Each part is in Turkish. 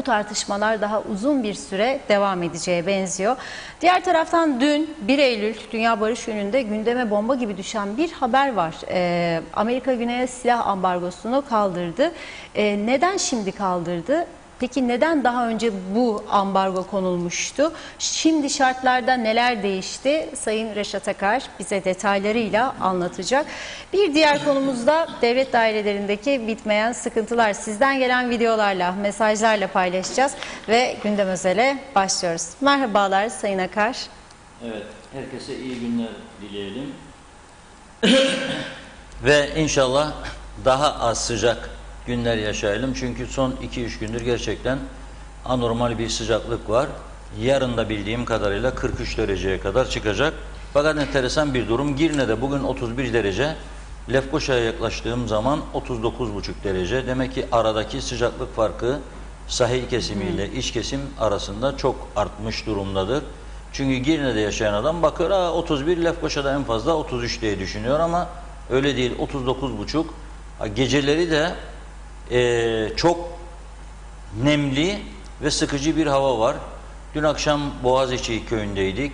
bu tartışmalar daha uzun bir süre devam edeceğe benziyor. Diğer taraftan dün 1 Eylül Dünya Barış Günü'nde gündeme bomba gibi düşen bir haber var. Amerika Güney'e silah ambargosunu kaldırdı. Neden şimdi kaldırdı? Peki neden daha önce bu ambargo konulmuştu? Şimdi şartlarda neler değişti? Sayın Reşat Akar bize detaylarıyla anlatacak. Bir diğer konumuz da devlet dairelerindeki bitmeyen sıkıntılar. Sizden gelen videolarla, mesajlarla paylaşacağız ve gündem özele başlıyoruz. Merhabalar Sayın Akar. Evet, herkese iyi günler dileyelim. Ve inşallah daha az sıcak günler yaşayalım. Çünkü son 2-3 gündür gerçekten anormal bir sıcaklık var. Yarın da bildiğim kadarıyla 43 dereceye kadar çıkacak. Fakat enteresan bir durum. Girne'de bugün 31 derece. Lefkoşa'ya yaklaştığım zaman 39,5 derece. Demek ki aradaki sıcaklık farkı sahil kesimiyle iç kesim arasında çok artmış durumdadır. Çünkü Girne'de yaşayan adam bakıyor 31, Lefkoşa'da en fazla 33 diye düşünüyor ama öyle değil, 39,5. Geceleri de çok nemli ve sıkıcı bir hava var. Dün akşam Boğaziçi köyündeydik.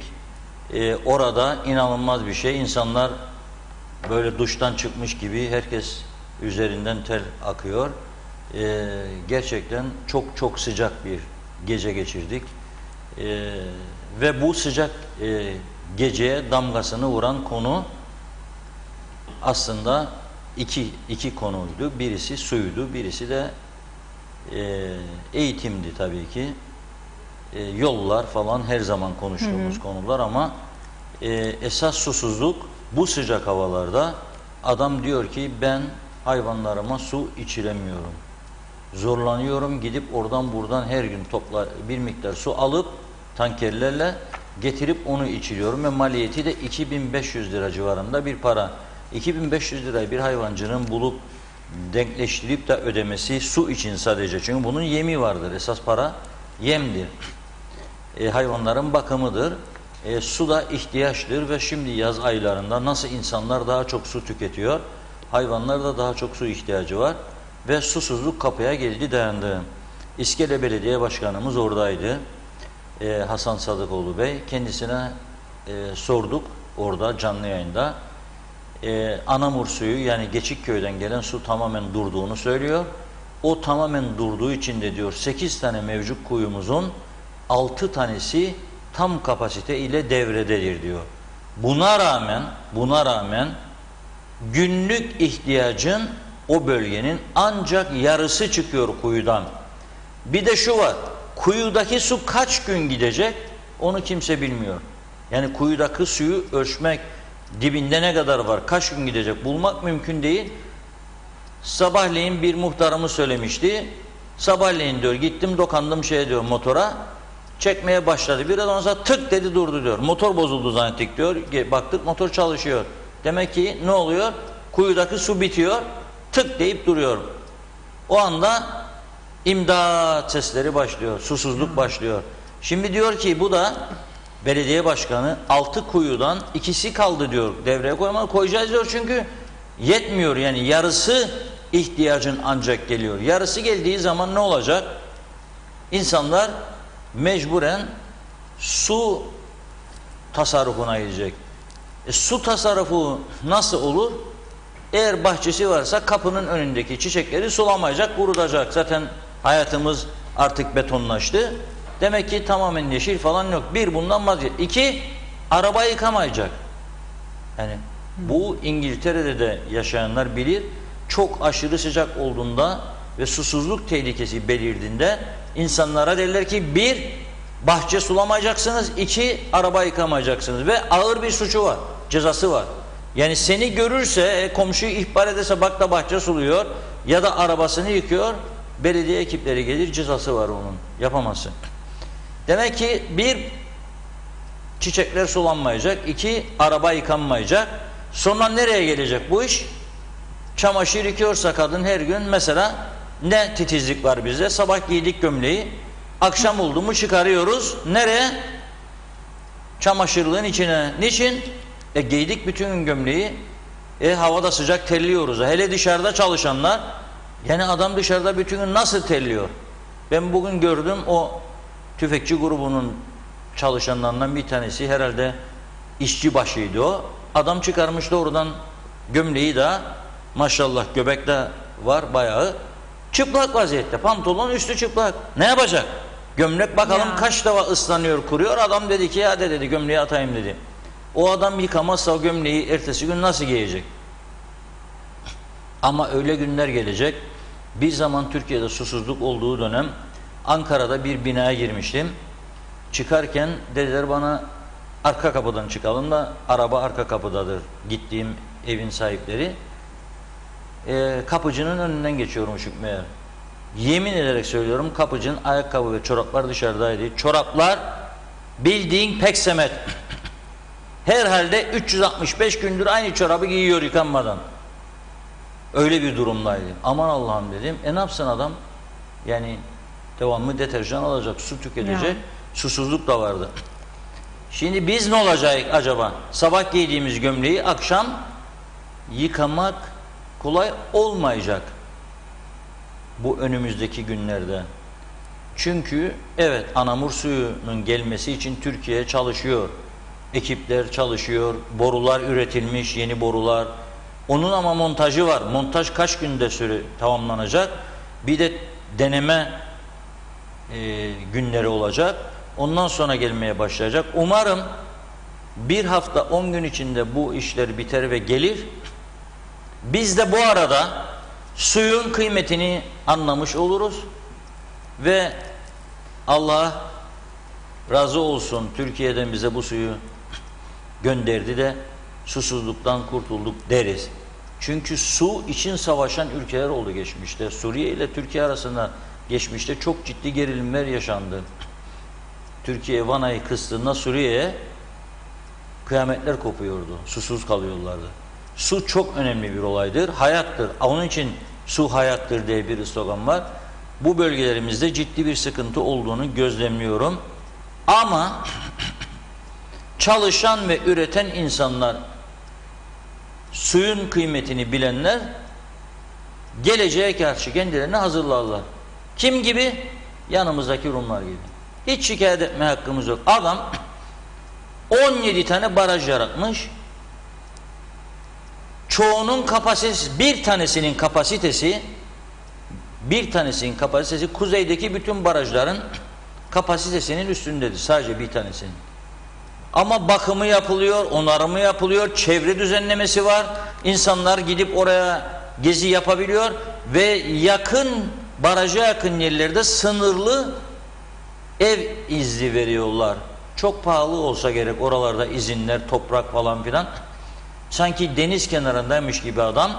Orada inanılmaz bir şey. İnsanlar böyle duştan çıkmış gibi, herkes üzerinden ter akıyor. Gerçekten çok çok sıcak bir gece geçirdik. Ve bu sıcak geceye damgasını vuran konu aslında iki konuydu. Birisi suydu, birisi de eğitimdi tabii ki. Yollar falan her zaman konuştuğumuz konular ama esas susuzluk bu sıcak havalarda. Adam diyor ki ben hayvanlarıma su içiremiyorum. Zorlanıyorum, gidip oradan buradan her gün bir miktar su alıp tankerlerle getirip onu içiriyorum ve maliyeti de 2500 lira civarında bir para. 2500 lirayı bir hayvancının bulup denkleştirip de ödemesi su için sadece. Çünkü bunun yemi vardır. Esas para yemdir. Hayvanların bakımıdır. Su da ihtiyaçtır ve şimdi yaz aylarında nasıl insanlar daha çok su tüketiyor, hayvanlar da daha çok su ihtiyacı var ve susuzluk kapıya geldi dayandı. İskele Belediye Başkanımız oradaydı. Hasan Sadıkoğlu Bey. Kendisine sorduk orada canlı yayında. Anamur suyu yani Geçikköy'den gelen su tamamen durduğunu söylüyor. O tamamen durduğu için de diyor 8 tane mevcut kuyumuzun 6 tanesi tam kapasite ile devrededir diyor. Buna rağmen günlük ihtiyacın o bölgenin ancak yarısı çıkıyor kuyudan. Bir de şu var. Kuyudaki su kaç gün gidecek? Onu kimse bilmiyor. Yani kuyudaki suyu ölçmek, dibinde ne kadar var, kaç gün gidecek bulmak mümkün değil. Sabahleyin bir muhtarımız söylemişti. Sabahleyin diyor gittim dokandım diyor motora. Çekmeye başladı. Biraz ondan sonra tık dedi durdu diyor. Motor bozuldu zannettik diyor. Baktık motor çalışıyor. Demek ki ne oluyor? Kuyudaki su bitiyor. Tık deyip duruyor. O anda imdat sesleri başlıyor. Susuzluk başlıyor. Şimdi diyor ki bu da belediye başkanı 6 kuyudan ikisi kaldı diyor. Devreye koyacağız diyor çünkü yetmiyor yani yarısı ihtiyacın ancak geliyor. Yarısı geldiği zaman ne olacak? İnsanlar mecburen su tasarrufuna gidecek. Su tasarrufu nasıl olur? Eğer bahçesi varsa kapının önündeki çiçekleri sulamayacak, kurutacak. Zaten hayatımız artık betonlaştı. Demek ki tamamen yeşil falan yok. Bir, bundan vazgeç. İki, araba yıkamayacak. Yani bu İngiltere'de de yaşayanlar bilir. Çok aşırı sıcak olduğunda ve susuzluk tehlikesi belirdiğinde insanlara derler ki bir, bahçe sulamayacaksınız. İki, araba yıkamayacaksınız. Ve ağır bir suçu var. Cezası var. Yani seni görürse, komşuyu ihbar ederse bak da bahçe suluyor ya da arabasını yıkıyor, belediye ekipleri gelir, cezası var onun. Yapamazsın. Demek ki bir, çiçekler sulanmayacak. İki, araba yıkanmayacak. Sonra nereye gelecek bu iş? Çamaşır yıkıyorsa kadın her gün mesela ne titizlik var bizde? Sabah giydik gömleği, akşam oldu mu çıkarıyoruz. Nereye? Çamaşırlığın içine. Niçin? Giydik bütün gün gömleği. Havada sıcak terliyoruz. Hele dışarıda çalışanlar, yani adam dışarıda bütün gün nasıl terliyor? Ben bugün gördüm, o tüfekçi grubunun çalışanlarından bir tanesi, herhalde işçi başıydı o. Adam çıkarmıştı oradan gömleği de, maşallah göbek de var bayağı. Çıplak vaziyette, pantolon üstü çıplak. Ne yapacak? Gömlek bakalım Ya. kaç defa ıslanıyor, kuruyor. Adam dedi ki hadi dedi gömleği atayım dedi. O adam yıkamazsa o gömleği ertesi gün nasıl giyecek? Ama öyle günler gelecek. Bir zaman Türkiye'de susuzluk olduğu dönem Ankara'da bir binaya girmiştim. Çıkarken dediler bana arka kapıdan çıkalım da, araba arka kapıdadır gittiğim evin sahipleri. Kapıcının önünden geçiyormuşum meğer. Yemin ederek söylüyorum, kapıcının ayakkabı ve çoraplar dışarıdaydı. Çoraplar bildiğin peksemet. Herhalde 365 gündür aynı çorabı giyiyor yıkanmadan. Öyle bir durumdaydı. Aman Allah'ım dedim. Ne yapsın adam? Yani devamlı deterjan alacak, su tüketecek. Ya. Susuzluk da vardı. Şimdi biz ne olacak acaba? Sabah giydiğimiz gömleği akşam yıkamak kolay olmayacak bu önümüzdeki günlerde. Çünkü evet, anamur suyunun gelmesi için Türkiye çalışıyor. Ekipler çalışıyor. Borular üretilmiş, yeni borular. Onun ama montajı var. Montaj kaç günde süre tamamlanacak? Bir de deneme günleri olacak. Ondan sonra gelmeye başlayacak. Umarım bir hafta 10 gün içinde bu işler biter ve gelir. Biz de bu arada suyun kıymetini anlamış oluruz ve Allah razı olsun, Türkiye'den bize bu suyu gönderdi de susuzluktan kurtulduk deriz. Çünkü su için savaşan ülkeler oldu geçmişte. Suriye ile Türkiye arasında geçmişte çok ciddi gerilimler yaşandı. Türkiye Vanayı kıstığında Suriye'ye kıyametler kopuyordu. Susuz kalıyorlardı. Su çok önemli bir olaydır, hayattır. Onun için su hayattır diye bir slogan var. Bu bölgelerimizde ciddi bir sıkıntı olduğunu gözlemliyorum. Ama çalışan ve üreten insanlar, suyun kıymetini bilenler geleceğe karşı kendilerini hazırlarlar. Kim gibi? Yanımızdaki Rumlar gibi. Hiç şikayet etme hakkımız yok. Adam 17 tane baraj yaratmış. Çoğunun kapasitesi, bir tanesinin kapasitesi kuzeydeki bütün barajların kapasitesinin üstündedir. Sadece bir tanesinin. Ama bakımı yapılıyor, onarımı yapılıyor, çevre düzenlemesi var. İnsanlar gidip oraya gezi yapabiliyor ve yakın, baraja yakın yerlerde sınırlı ev izni veriyorlar. Çok pahalı olsa gerek oralarda izinler, toprak falan filan. Sanki deniz kenarındaymış gibi adam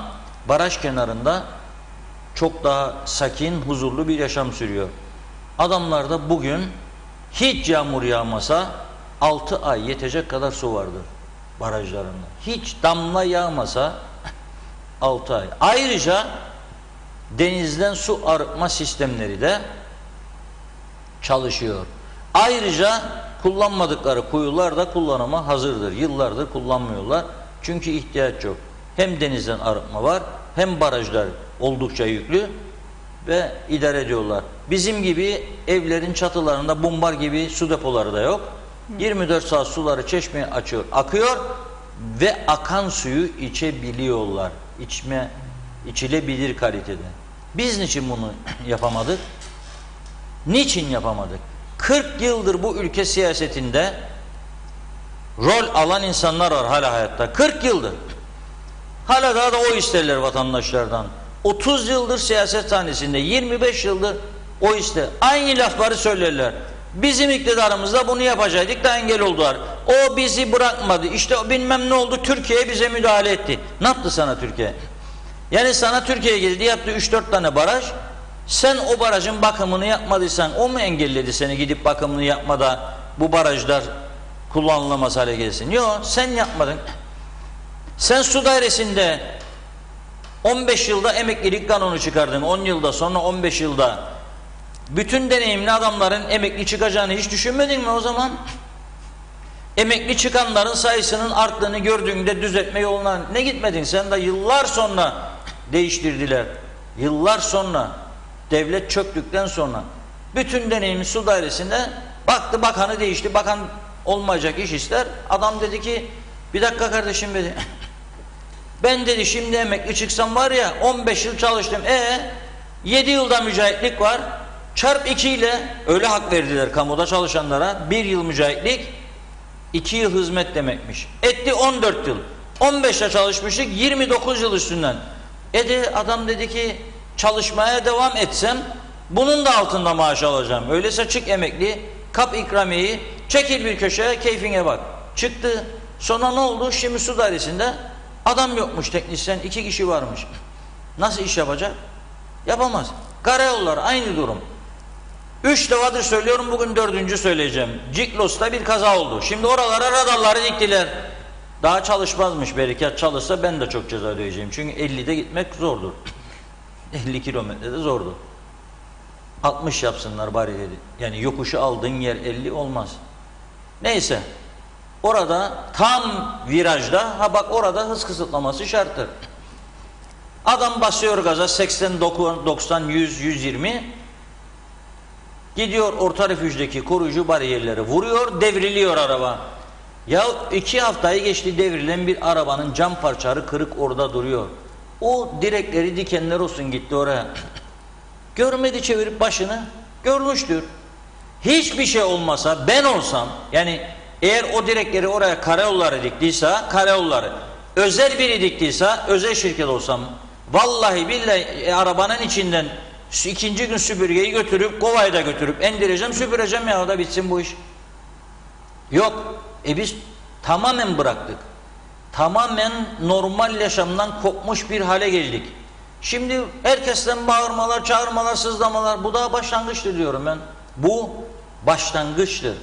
baraj kenarında çok daha sakin, huzurlu bir yaşam sürüyor. Adamlarda bugün hiç yağmur yağmasa 6 ay yetecek kadar su vardır barajlarında. Hiç damla yağmasa 6 ay. Ayrıca denizden su arıtma sistemleri de çalışıyor. Ayrıca kullanmadıkları kuyular da kullanıma hazırdır. Yıllardır kullanmıyorlar. Çünkü ihtiyaç yok. Hem denizden arıtma var, hem barajlar oldukça yüklü ve idare ediyorlar. Bizim gibi evlerin çatılarında bumbar gibi su depoları da yok. 24 saat suları çeşmeye açıyor, akıyor ve akan suyu içebiliyorlar. İçilebilir kalitede. Biz niçin bunu yapamadık? Niçin yapamadık? 40 yıldır bu ülke siyasetinde rol alan insanlar var hala hayatta. 40 yıldır. Hala daha da o isterler vatandaşlardan. 30 yıldır siyaset sahnesinde, 25 yıldır o ister. Aynı lafları söylerler. Bizim iktidarımızda bunu yapacaktık da engel oldular. O bizi bırakmadı. İşte o bilmem ne oldu, Türkiye bize müdahale etti. Ne yaptı sana Türkiye? Yani sana Türkiye geldi, yaptı 3-4 tane baraj. Sen o barajın bakımını yapmadıysan o mu engelledi seni gidip bakımını yapmada bu barajlar kullanılamaz hale gelsin? Yok, sen yapmadın. Sen su dairesinde 15 yılda emeklilik kanunu çıkardın. 10 yılda, sonra 15 yılda bütün deneyimli adamların emekli çıkacağını hiç düşünmedin mi o zaman? Emekli çıkanların sayısının arttığını gördüğünde düzeltme yoluna ne gitmedin? Sen de yıllar sonra değiştirdiler. Yıllar sonra, devlet çöktükten sonra Bütün deneyim su dairesinde baktı, bakanı değişti. Bakan olmayacak iş ister. Adam dedi ki bir dakika kardeşim dedi. Ben dedi şimdi emekli çıksam var ya 15 yıl çalıştım. 7 yılda mücahitlik var. Çarp 2 ile öyle hak verdiler kamuda çalışanlara. 1 yıl mücahitlik 2 yıl hizmet demekmiş. Etti 14 yıl. 15'te çalışmıştık 29 yıl üstünden. Adam dedi ki çalışmaya devam etsem bunun da altında maaş alacağım. Öyleyse çık emekli, kap ikramiyeyi, çekil bir köşeye, keyfine bak. Çıktı. Sonra ne oldu? Şimdi su dairesinde adam yokmuş, teknisyen 2 kişi varmış. Nasıl iş yapacak? Yapamaz. Karayolları aynı durum. 3 defadır söylüyorum, bugün 4. söyleyeceğim. Ciklos'ta bir kaza oldu. Şimdi oralara radarları diktiler. Daha çalışmazmış, berekat çalışsa ben de çok ceza ödeyeceğim. Çünkü 50'de gitmek zordur. 50 kilometrede zordur. 60 yapsınlar bari dedi. Yani yokuşu aldığın yer 50 olmaz. Neyse. Orada tam virajda, bak orada hız kısıtlaması şarttır. Adam basıyor gaza 80, 90, 100, 120. Gidiyor orta refüjdeki koruyucu bariyerleri vuruyor, devriliyor araba. Ya 2 haftayı geçti, devrilen bir arabanın cam parçaları kırık orada duruyor. O direkleri dikenler olsun gitti oraya. Görmedi, çevirip başını, görmüştür. Hiçbir şey olmasa ben olsam, yani eğer o direkleri oraya karayolları diktiyse karayolları, özel biri diktiyse özel şirket olsam, vallahi billahi arabanın içinden 2. gün süpürgeyi götürüp kovayı da götürüp endireceğim, süpüreceğim ya da bitsin bu iş. Yok. Biz tamamen bıraktık. Tamamen normal yaşamdan kopmuş bir hale geldik. Şimdi herkesten bağırmalar, çağırmalar, sızlamalar, bu daha başlangıçtır diyorum ben. Bu başlangıçtır.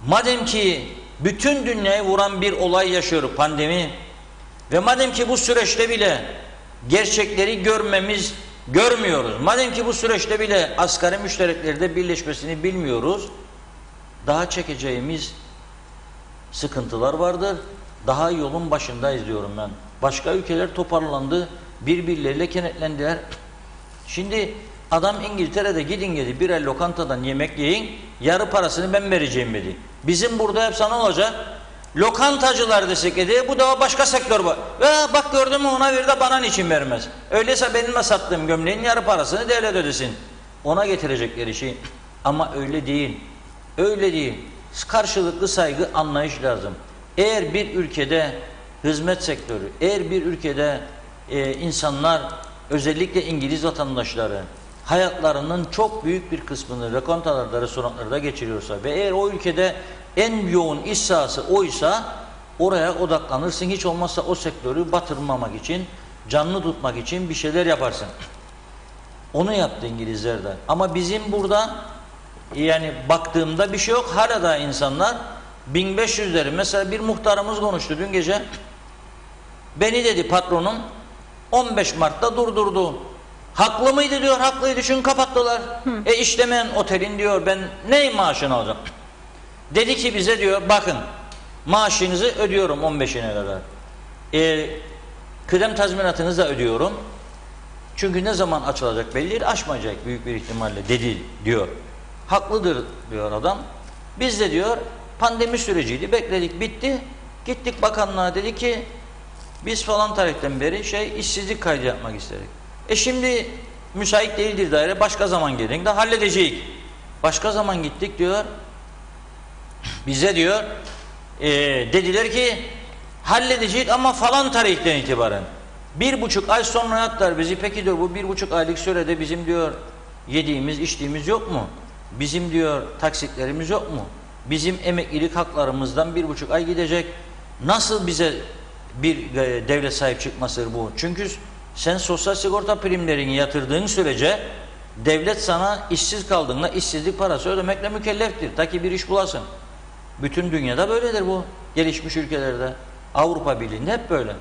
Madem ki bütün dünyayı vuran bir olay yaşıyoruz, pandemi, ve madem ki bu süreçte bile gerçekleri görmüyoruz, madem ki bu süreçte bile asgari müştereklerde birleşmesini bilmiyoruz, daha çekeceğimiz sıkıntılar vardır. Daha yolun başındayız diyorum ben. Başka ülkeler toparlandı, birbirleriyle kenetlendiler. Şimdi adam İngiltere'de gidin dedi, birer lokantadan yemek yiyin, yarı parasını ben vereceğim dedi. Bizim burada hep sana olacak. Lokantacılar desek dedi, bu da başka sektör var. Bak gördün mü, ona ver de bana niçin vermez? Öyleyse benimle sattığım gömleğin yarı parasını devlet ödesin. Ona getirecekleri şey. Ama öyle değil. Öyle değil. Karşılıklı saygı, anlayış lazım. Eğer bir ülkede hizmet sektörü, eğer bir ülkede insanlar, özellikle İngiliz vatandaşları hayatlarının çok büyük bir kısmını lokantalarda, restoranlarda geçiriyorsa ve eğer o ülkede en yoğun iş sahası oysa oraya odaklanırsın. Hiç olmazsa o sektörü batırmamak için, canlı tutmak için bir şeyler yaparsın. Onu yaptı İngilizler de. Ama bizim burada yani baktığımda bir şey yok. Hala da insanlar 1500'leri, mesela bir muhtarımız konuştu dün gece. Beni dedi patronum 15 Mart'ta durdurdu. Haklı mıydı diyor, haklıydı çünkü kapattılar. İşlemeyen otelin diyor ben ne maaşını alacağım? Dedi ki bize diyor bakın maaşınızı ödüyorum 15'ine kadar. Kıdem tazminatınızı da ödüyorum. Çünkü ne zaman açılacak belli değil, açmayacak büyük bir ihtimalle dedi diyor. Haklıdır diyor adam. Biz de diyor pandemi süreciydi, bekledik, bitti. Gittik bakanlığa, dedi ki biz falan tarihten beri işsizlik kaydı yapmak istedik. Şimdi müsait değildir daire, başka zaman gelin de halledeceğiz. Başka zaman gittik diyor. Bize diyor dediler ki halledeceğiz ama falan tarihten itibaren. 1,5 ay sonra yattılar bizi. Peki diyor bu 1,5 aylık sürede bizim diyor yediğimiz içtiğimiz yok mu? Bizim diyor taksitlerimiz yok mu? Bizim emeklilik haklarımızdan 1,5 ay gidecek. Nasıl bize bir devlet sahip çıkması bu? Çünkü sen sosyal sigorta primlerini yatırdığın sürece devlet sana işsiz kaldığında işsizlik parası ödemekle mükelleftir. Ta ki bir iş bulasın. Bütün dünyada böyledir bu. Gelişmiş ülkelerde. Avrupa Birliği'nde hep böyle.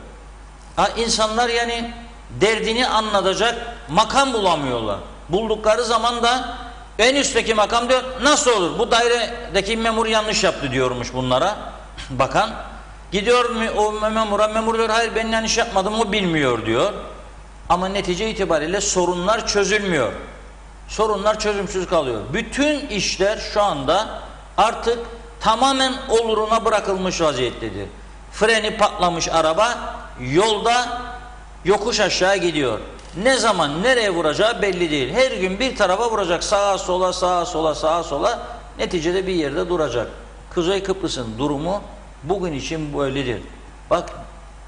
İnsanlar yani derdini anlatacak makam bulamıyorlar. Buldukları zaman da en üstteki makam diyor nasıl olur? Bu dairedeki memur yanlış yaptı diyormuş bunlara. Bakan. Gidiyor o memura, memur diyor hayır ben yanlış yapmadım, o bilmiyor diyor. Ama netice itibariyle sorunlar çözülmüyor. sorunlar çözümsüz kalıyor. Bütün işler şu anda artık tamamen oluruna bırakılmış vaziyettedir. Freni patlamış araba yolda yokuş aşağı gidiyor. Ne zaman nereye vuracağı belli değil. Her gün bir tarafa vuracak. Sağa sola, sağa sola, sağa sola. Neticede bir yerde duracak. Kuzey Kıbrıs'ın durumu bugün için böyledir. Bak,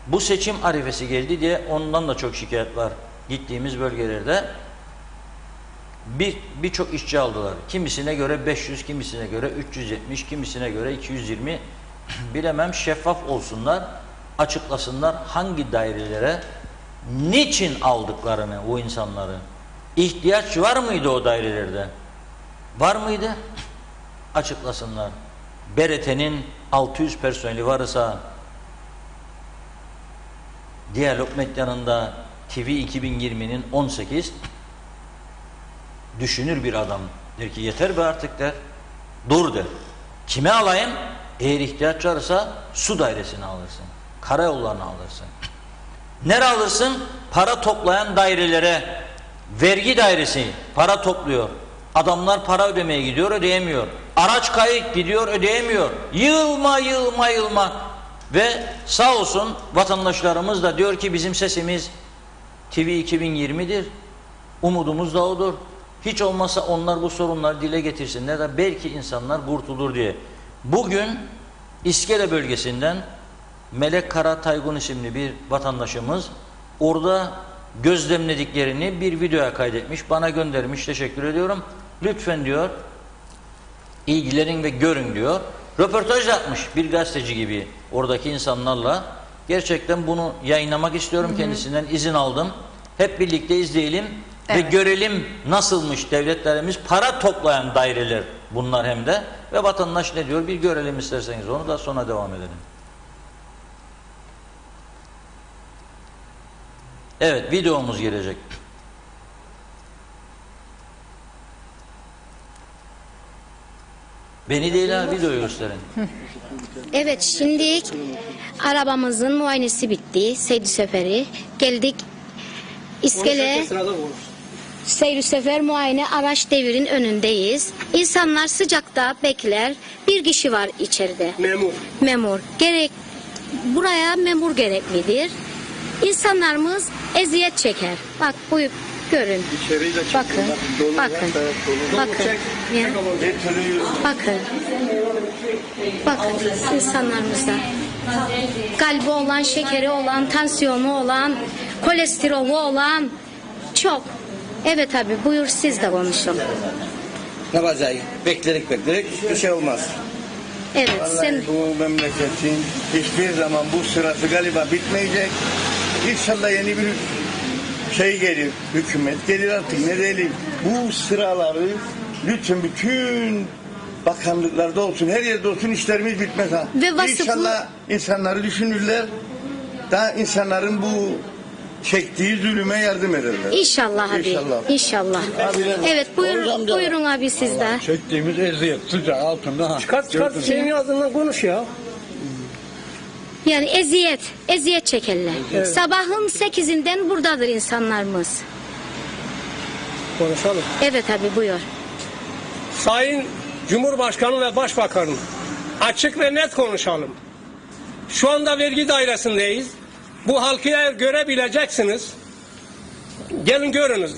bu seçim arifesi geldi diye ondan da çok şikayet var. Gittiğimiz bölgelerde birçok işçi aldılar. Kimisine göre 500, kimisine göre 370, kimisine göre 220. Bilemem, şeffaf olsunlar, açıklasınlar hangi dairelere, niçin aldıklarını o insanları. İhtiyaç var mıydı o dairelerde? Var mıydı? Açıklasınlar. BRT'nin 600 personeli varsa, Diyalog Medyanı'nda TV 2020'nin 18, düşünür bir adam. Der ki yeter be artık der. Dur der. Kime alayım? Eğer ihtiyaç varsa su dairesini alırsın. Karayollarını alırsın. Nereye alırsın? Para toplayan dairelere. Vergi dairesi para topluyor. Adamlar para ödemeye gidiyor, ödeyemiyor. Araç kayıp gidiyor, ödeyemiyor. Yığılma, yığılma, yığılma. Ve sağ olsun vatandaşlarımız da diyor ki bizim sesimiz TV 2020'dir. Umudumuz da odur. Hiç olmazsa onlar bu sorunları dile getirsinler de belki insanlar kurtulur diye. Bugün İskele bölgesinden Melek Kara Taygun isimli bir vatandaşımız orada gözlemlediklerini bir videoya kaydetmiş, bana göndermiş, teşekkür ediyorum. Lütfen diyor, ilgilenin ve görün diyor. Röportaj yapmış bir gazeteci gibi oradaki insanlarla. Gerçekten bunu yayınlamak istiyorum. Kendisinden izin aldım. Hep birlikte izleyelim ve görelim nasılmış devletlerimiz para toplayan daireler bunlar hem de. Ve vatandaş ne diyor bir görelim isterseniz, onu da sonra devam edelim. Evet, videomuz gelecek. Beni değil ha, videoyu gösterin. Evet, şimdi arabamızın muayenesi bitti. Seyir seferi. Geldik İskele. Seyir sefer muayene araç devirin önündeyiz. İnsanlar sıcakta bekler. Bir kişi var içeride. Memur. Buraya memur gereklidir. İnsanlarımız eziyet çeker. Bak buyur görün. Bakın. Bakın. Bakın. Ya. Bakın. Bakın insanlarımıza. Kalbi olan, şekeri olan, tansiyonu olan, kolesterolü olan çok. Evet abi buyur siz de konuşun. Ne yapacağız? Beklerik bir şey olmaz. Evet Vallahi sen bu memleketin hiçbir zaman bu sırası galiba bitmeyecek. İnşallah yeni bir şey gelir, hükümet gelir artık ne diyelim. Bu sıraları lütfen bütün bakanlıklarda olsun, her yerde olsun işlerimiz bitmez ha. Ve vasıflı- İnşallah insanları düşünürler. Daha insanların bu çektiği zulüme yardım ederler. İnşallah abi. İnşallah. İnşallah. Evet buyurun abi siz de. Çektiğimiz eziyet sıcak altında. Çıkart senin ağzından konuş ya. Yani eziyet çekerler. Sabahın 8'inden buradadır insanlarımız. Konuşalım. Evet abi buyur. Sayın Cumhurbaşkanı ve Başbakanım, açık ve net konuşalım. Şu anda vergi dairesindeyiz. Bu halkı eğer görebileceksiniz, gelin görünüz.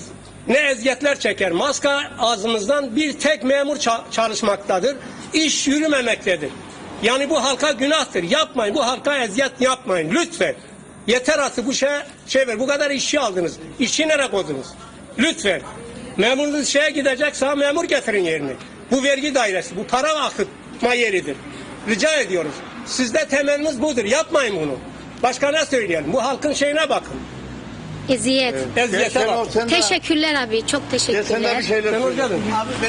Ne eziyetler çeker. Maska ağzımızdan bir tek memur çalışmaktadır. İş yürümemektedir. Yani bu halka günahtır. Yapmayın. Bu halka eziyet yapmayın. Lütfen. Yeter artık bu şey ver. Bu kadar işçi aldınız. İşçi nereye koydunuz? Lütfen. Memurunuz şeye gidecekse memur getirin yerini. Bu vergi dairesi. Bu para akıtma yeridir. Rica ediyoruz. Sizde temenniniz budur. Yapmayın bunu. Başka ne söyleyelim? Bu halkın şeyine bakın. Eziyet. Eziyete bakın. Teşekkürler abi. Çok Sen de teşekkürler. bir şeyler Ben söyle. hocam.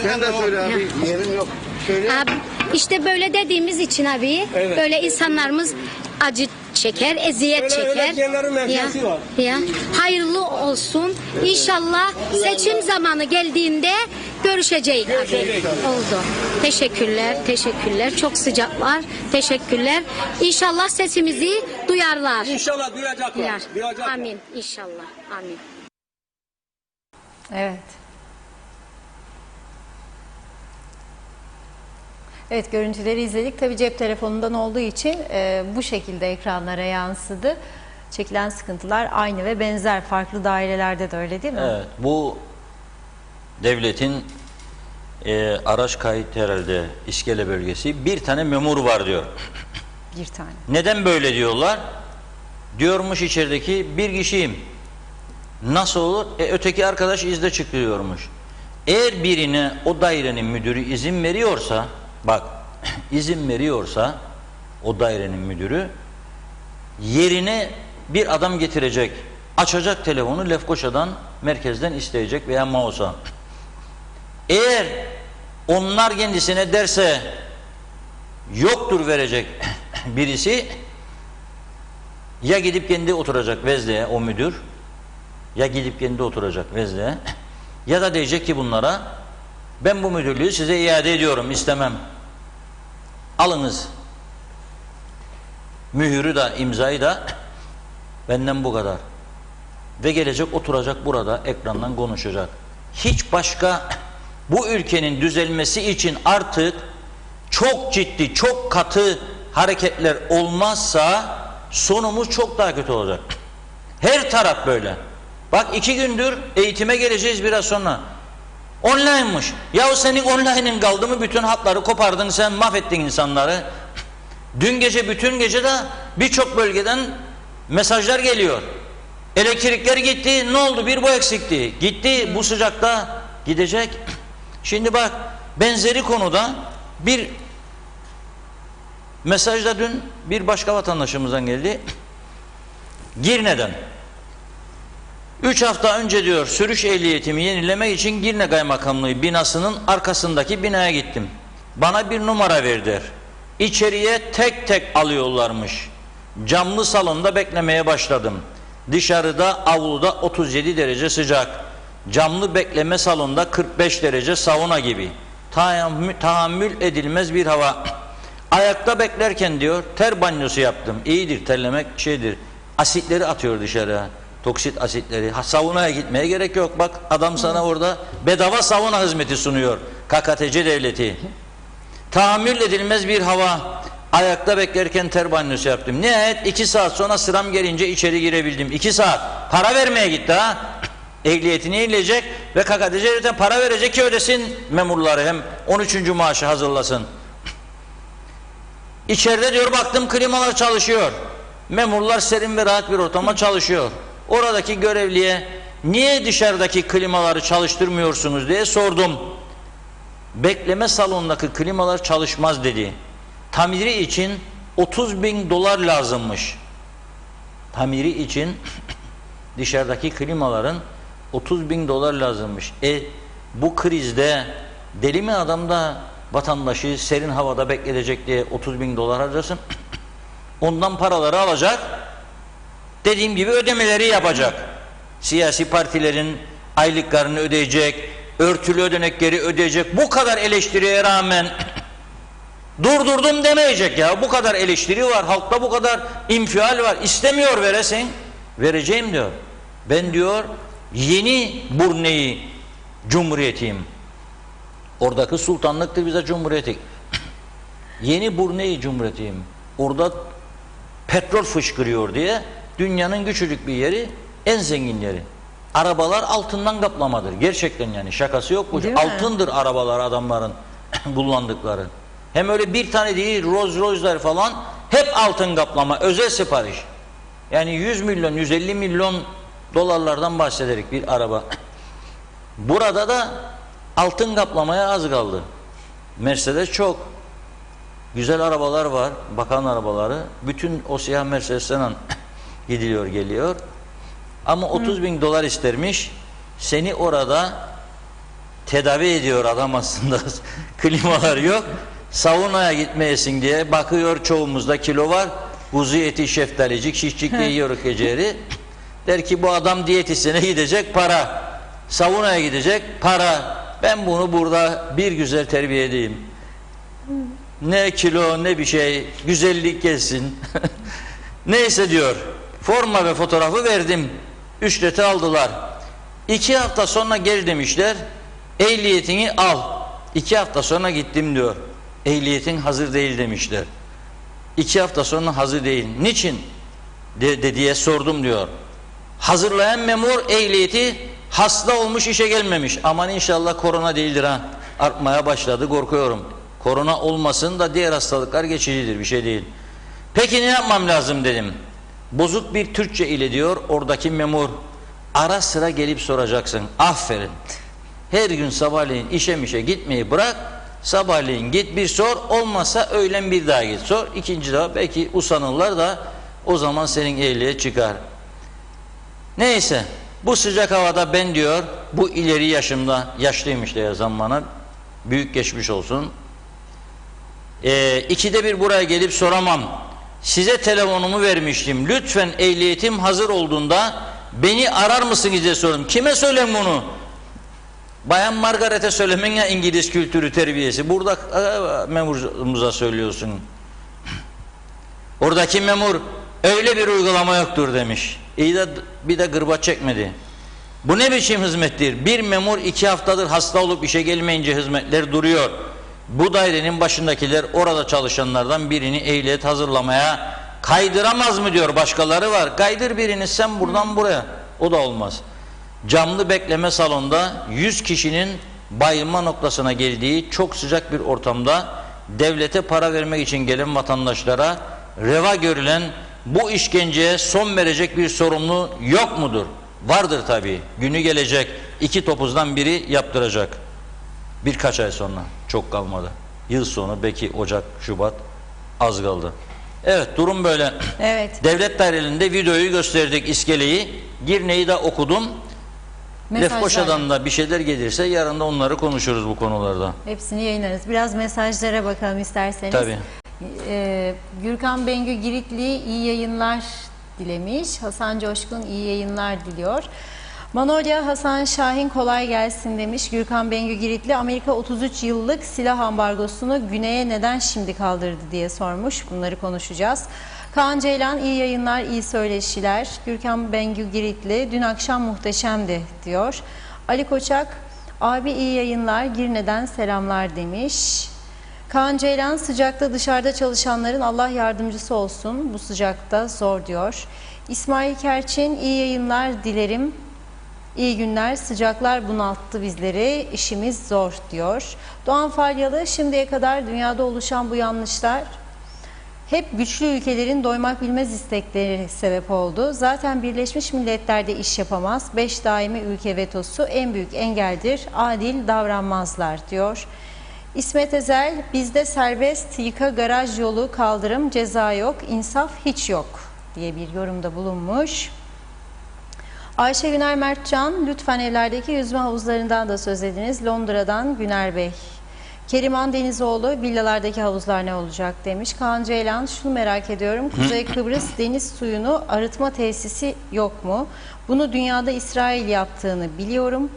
Sen de söyle abi. Yerim yok. Söyle. Abi, işte böyle dediğimiz için abi Evet. böyle insanlarımız acı çeker, eziyet Öyle çeker. diyenlerin menfaati var. Ya. Hayırlı olsun. İnşallah seçim zamanı geldiğinde görüşeceğiz abi. Oldu. Teşekkürler. Çok sıcaklar. Teşekkürler. İnşallah sesimizi duyarlar. İnşallah duyacaklar. Duyar. Amin. İnşallah. Amin. Evet. Evet, görüntüleri izledik. Tabii cep telefonundan olduğu için bu şekilde ekranlara yansıdı. Çekilen sıkıntılar aynı ve benzer, farklı dairelerde de öyle değil mi? Evet, bu devletin araç kayıt herhalde İskele bölgesi, bir tane memur var diyor. Bir tane. Neden böyle diyorlar? Diyormuş içerideki bir kişiyim. Nasıl olur? Öteki arkadaş izde çıkıyormuş. Eğer birine o dairenin müdürü izin veriyorsa, bak izin veriyorsa o dairenin müdürü yerine bir adam getirecek. Açacak telefonu Lefkoşa'dan, merkezden isteyecek veya Mausa. Eğer onlar kendisine derse yoktur verecek birisi, ya gidip kendi oturacak vezleye o müdür, ya gidip kendi oturacak vezleye, ya da diyecek ki bunlara ben bu müdürlüğü size iade ediyorum, istemem. Alınız. Mühürü de imzayı da benden bu kadar. Ve gelecek oturacak burada ekrandan konuşacak. Hiç başka bu ülkenin düzelmesi için artık çok ciddi, çok katı hareketler olmazsa sonumuz çok daha kötü olacak. Her taraf böyle. Bak 2 gündür eğitime geleceğiz biraz sonra. Online'mış. Yahu senin online'ın kaldı mı bütün hatları kopardın sen, mahvettin insanları. Dün gece, bütün gece de birçok bölgeden mesajlar geliyor. Elektrikler gitti, ne oldu, bir bu eksikti. Gitti, bu sıcakta gidecek. Şimdi bak benzeri konuda bir mesajda dün bir başka vatandaşımızdan geldi. Girne'den. 3 hafta önce diyor sürüş ehliyetimi yenilemek için Girne Kaymakamlığı binasının arkasındaki binaya gittim. Bana bir numara verdiler. İçeriye tek tek alıyorlarmış. Camlı salonda beklemeye başladım. Dışarıda avluda 37 derece sıcak. Camlı bekleme salonda 45 derece sauna gibi. Tahammül edilmez bir hava. Ayakta beklerken diyor ter banyosu yaptım. İyidir, terlemek şeydir. Asitleri atıyor dışarı. Toksit asitleri. Saunaya gitmeye gerek yok. Bak adam sana orada bedava sauna hizmeti sunuyor. KKTC devleti. Tahammül edilmez bir hava. Ayakta beklerken ter banyosu yaptım. Nihayet 2 saat sonra sıram gelince içeri girebildim. 2 saat. Para vermeye gitti ha. Ehliyetini yenilecek ve KKTC devlete para verecek ki ödesin memurları, hem 13. maaşı hazırlasın. İçeride diyor baktım klimalar çalışıyor. Memurlar serin ve rahat bir ortama çalışıyor. Oradaki görevliye niye dışarıdaki klimaları çalıştırmıyorsunuz diye sordum. Bekleme salonundaki klimalar çalışmaz dedi. Tamiri için 30.000 dolar lazımmış. Tamiri için dışarıdaki klimaların 30.000 dolar lazımmış. Bu krizde deli mi adam da vatandaşı serin havada bekletecek diye 30.000 dolar harcasın? Ondan paraları alacak. Dediğim gibi ödemeleri yapacak. Siyasi partilerin aylıklarını ödeyecek, örtülü ödenekleri ödeyecek. Bu kadar eleştiriye rağmen durdurdum demeyecek ya. Bu kadar eleştiri var, halkta bu kadar infial var. İstemiyor veresin. Vereceğim diyor. Ben diyor yeni Brunei Cumhuriyetiyim. Oradaki sultanlıktı, bize cumhuriyeti. Yeni Brunei Cumhuriyetiyim. Orada petrol fışkırıyor diye dünyanın küçücük bir yeri, en zengin yeri. Arabalar altından kaplamadır. Gerçekten yani şakası yok. Altındır arabalar adamların kullandıkları. Hem öyle bir tane değil, Rolls Royce'lar falan hep altın kaplama, özel sipariş. Yani 100 milyon, 150 milyon dolarlardan bahsederek bir araba. Burada da altın kaplamaya az kaldı. Mercedes çok. Güzel arabalar var, bakan arabaları. Bütün o siyah Mercedes'ten gidiliyor, geliyor. Ama 30.000 dolar istermiş. Seni orada tedavi ediyor adam aslında. Klimalar yok. Saunaya gitmeyesin diye bakıyor, çoğumuzda kilo var. Kuzu eti, şeftalicik, şişçik yiyor geceleri. Der ki bu adam diyetisyene gidecek, para. Saunaya gidecek, para. Ben bunu burada bir güzel terbiye edeyim. Ne kilo ne bir şey, güzellik gelsin. Neyse diyor, forma ve fotoğrafı verdim. Ücreti aldılar. 2 hafta sonra gel demişler, ehliyetini al. 2 hafta sonra gittim diyor. ehliyetin hazır değil demişler. 2 hafta sonra hazır değil. Niçin? Diye sordum diyor. Hazırlayan memur ehliyeti hasta olmuş, işe gelmemiş. Aman inşallah korona değildir ha. Artmaya başladı, korkuyorum. Korona olmasın da diğer hastalıklar geçicidir, bir şey değil. Peki ne yapmam lazım dedim. Bozuk bir Türkçe ile diyor oradaki memur, ara sıra gelip soracaksın. Aferin. Her gün sabahleyin işe gitmeyi bırak. Sabahleyin git bir sor, olmazsa öğlen bir daha git sor. İkinci daha belki usanırlar da o zaman senin ehliyet çıkar. Neyse, bu sıcak havada ben diyor, bu ileri yaşımda, yaşlıymış da yazan bana, büyük geçmiş olsun. 2'de bir buraya gelip soramam. Size telefonumu vermiştim. Lütfen ehliyetim hazır olduğunda beni arar mısınız diye sordum. Kime söyleyeyim bunu? Bayan Margaret'e söylemen ya, İngiliz kültürü terbiyesi. Burada memurumuza söylüyorsun. Oradaki memur öyle bir uygulama yoktur demiş. İyi de bir de gırbaç çekmedi. Bu ne biçim hizmettir? Bir memur 2 haftadır hasta olup işe gelmeyince hizmetler duruyor. Bu dairenin başındakiler orada çalışanlardan birini ehliyet hazırlamaya kaydıramaz mı diyor. Başkaları var. Kaydır birini sen buradan buraya. O da olmaz. Camlı bekleme salonda 100 kişinin bayılma noktasına geldiği çok sıcak bir ortamda devlete para vermek için gelen vatandaşlara reva görülen bu işkenceye son verecek bir sorumlu yok mudur? Vardır tabii. Günü gelecek. 2 topuzdan biri yaptıracak. Birkaç ay sonra. Çok kalmadı. Yıl sonu belki Ocak, Şubat az kaldı. Evet, durum böyle. Evet. Devlet dairelerinde videoyu gösterdik, iskeleyi. Girneyi de okudum. Lefkoşa'dan da bir şeyler gelirse yarın da onları konuşuruz bu konularda. Hepsini yayınlarız. Biraz mesajlara bakalım isterseniz. Tabii. Gürkan Bengü Giritli iyi yayınlar dilemiş. Hasan Coşkun iyi yayınlar diliyor. Manolya Hasan Şahin kolay gelsin demiş. Gürkan Bengü Giritli Amerika 33 yıllık silah ambargosunu güneye neden şimdi kaldırdı diye sormuş. Bunları konuşacağız. Kaan Ceylan iyi yayınlar, iyi söyleşiler. Gürkan Bengü Giritli dün akşam muhteşemdi diyor. Ali Koçak abi iyi yayınlar, Girne'den selamlar demiş. Kaan Ceylan sıcakta dışarıda çalışanların Allah yardımcısı olsun. Bu sıcakta zor diyor. İsmail Kerçin iyi yayınlar dilerim. İyi günler, sıcaklar bunalttı bizleri, işimiz zor diyor. Doğan Falyalı şimdiye kadar dünyada oluşan bu yanlışlar hep güçlü ülkelerin doymak bilmez istekleri sebep oldu. Zaten Birleşmiş Milletler'de iş yapamaz. 5 daimi ülke vetosu en büyük engeldir. Adil davranmazlar diyor. İsmet Ezel bizde serbest yıka garaj yolu kaldırım ceza yok, insaf hiç yok diye bir yorumda bulunmuş. Ayşe Güner Mertcan lütfen evlerdeki yüzme havuzlarından da söz ediniz. Londra'dan Güner Bey. Keriman Denizoğlu villalardaki havuzlar ne olacak demiş. Kaan Ceylan şunu merak ediyorum. Kuzey Kıbrıs deniz suyunu arıtma tesisi yok mu? Bunu dünyada İsrail yaptığını biliyorum.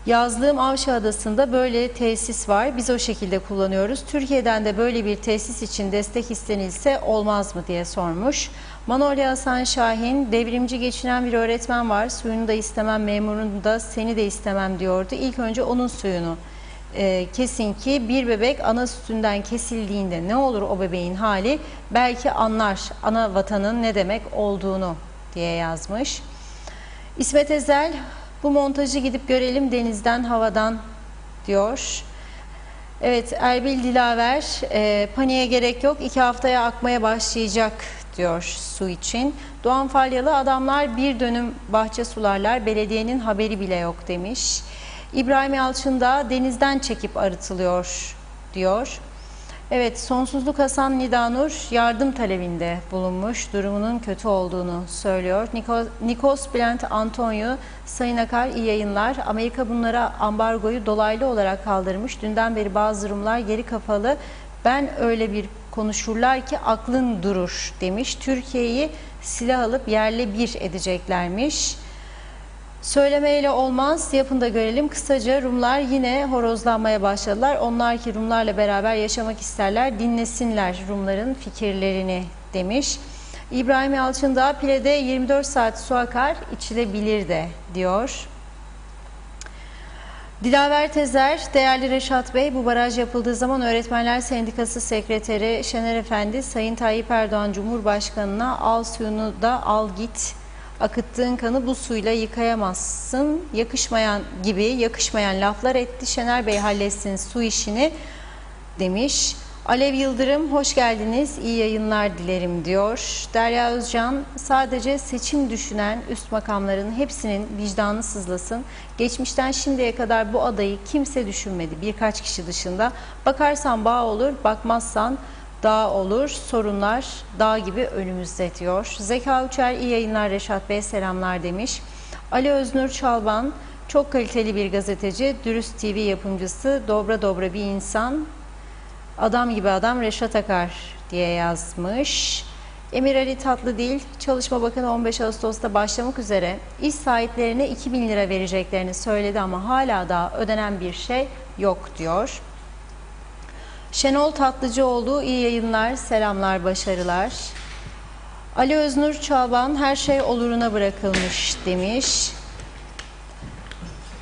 Yazdığım Avşa Adası'nda böyle tesis var. Biz o şekilde kullanıyoruz. Türkiye'den de böyle bir tesis için destek istenilse olmaz mı diye sormuş. Manolya Hasan Şahin, devrimci geçinen bir öğretmen var. Suyunu da istemem, memurunu da seni de istemem diyordu. İlk önce onun suyunu kesin ki bir bebek ana sütünden kesildiğinde ne olur o bebeğin hali? Belki anlar ana vatanın ne demek olduğunu diye yazmış. İsmet Ezel, bu montajı gidip görelim denizden havadan diyor. Evet, Erbil Dilaver paniğe gerek yok 2 haftaya akmaya başlayacak diyor su için. Doğan Falyalı adamlar bir dönüm bahçe sularlar belediyenin haberi bile yok demiş. İbrahim Yalçın da denizden çekip arıtılıyor diyor. Evet, Sonsuzluk Hasan Nidanur yardım talebinde bulunmuş, durumunun kötü olduğunu söylüyor. Nikos Bülent Antonio, Sayın Akar iyi yayınlar. Amerika bunlara ambargoyu dolaylı olarak kaldırmış. Dünden beri bazı durumlar geri kapalı. Ben öyle bir konuşurlar ki aklın durur demiş. Türkiye'yi silah alıp yerle bir edeceklermiş. Söylemeyle olmaz, yapın da görelim. Kısaca Rumlar yine horozlanmaya başladılar. Onlar ki Rumlarla beraber yaşamak isterler, dinlesinler Rumların fikirlerini demiş. İbrahim Yalçın da Pile'de 24 saat su akar, içilebilir de diyor. Dilaver Tezer, değerli Reşat Bey, bu baraj yapıldığı zaman Öğretmenler Sendikası Sekreteri Şener Efendi, Sayın Tayyip Erdoğan Cumhurbaşkanı'na al suyunu da al git, akıttığın kanı bu suyla yıkayamazsın, yakışmayan laflar etti. Şener Bey halletsin su işini demiş. Alev Yıldırım, hoş geldiniz, iyi yayınlar dilerim diyor. Derya Özcan, sadece seçim düşünen üst makamların hepsinin vicdanı sızlasın. Geçmişten şimdiye kadar bu adayı kimse düşünmedi, birkaç kişi dışında. Bakarsan bağ olur, bakmazsan dağ olur, sorunlar dağ gibi önümüzde diyor. Zeka Uçer, iyi yayınlar Reşat Bey, selamlar demiş. Ali Öznur Çalban, çok kaliteli bir gazeteci, dürüst TV yapımcısı, dobra bir insan. Adam gibi adam Reşat Akar diye yazmış. Emir Ali Tatlıdil, Çalışma Bakanı 15 Ağustos'ta başlamak üzere iş sahiplerine 2.000 lira vereceklerini söyledi ama hala da ödenen bir şey yok diyor. Şenol Tatlıcıoğlu, iyi yayınlar, selamlar, başarılar. Ali Öznur Çalban, her şey oluruna bırakılmış demiş.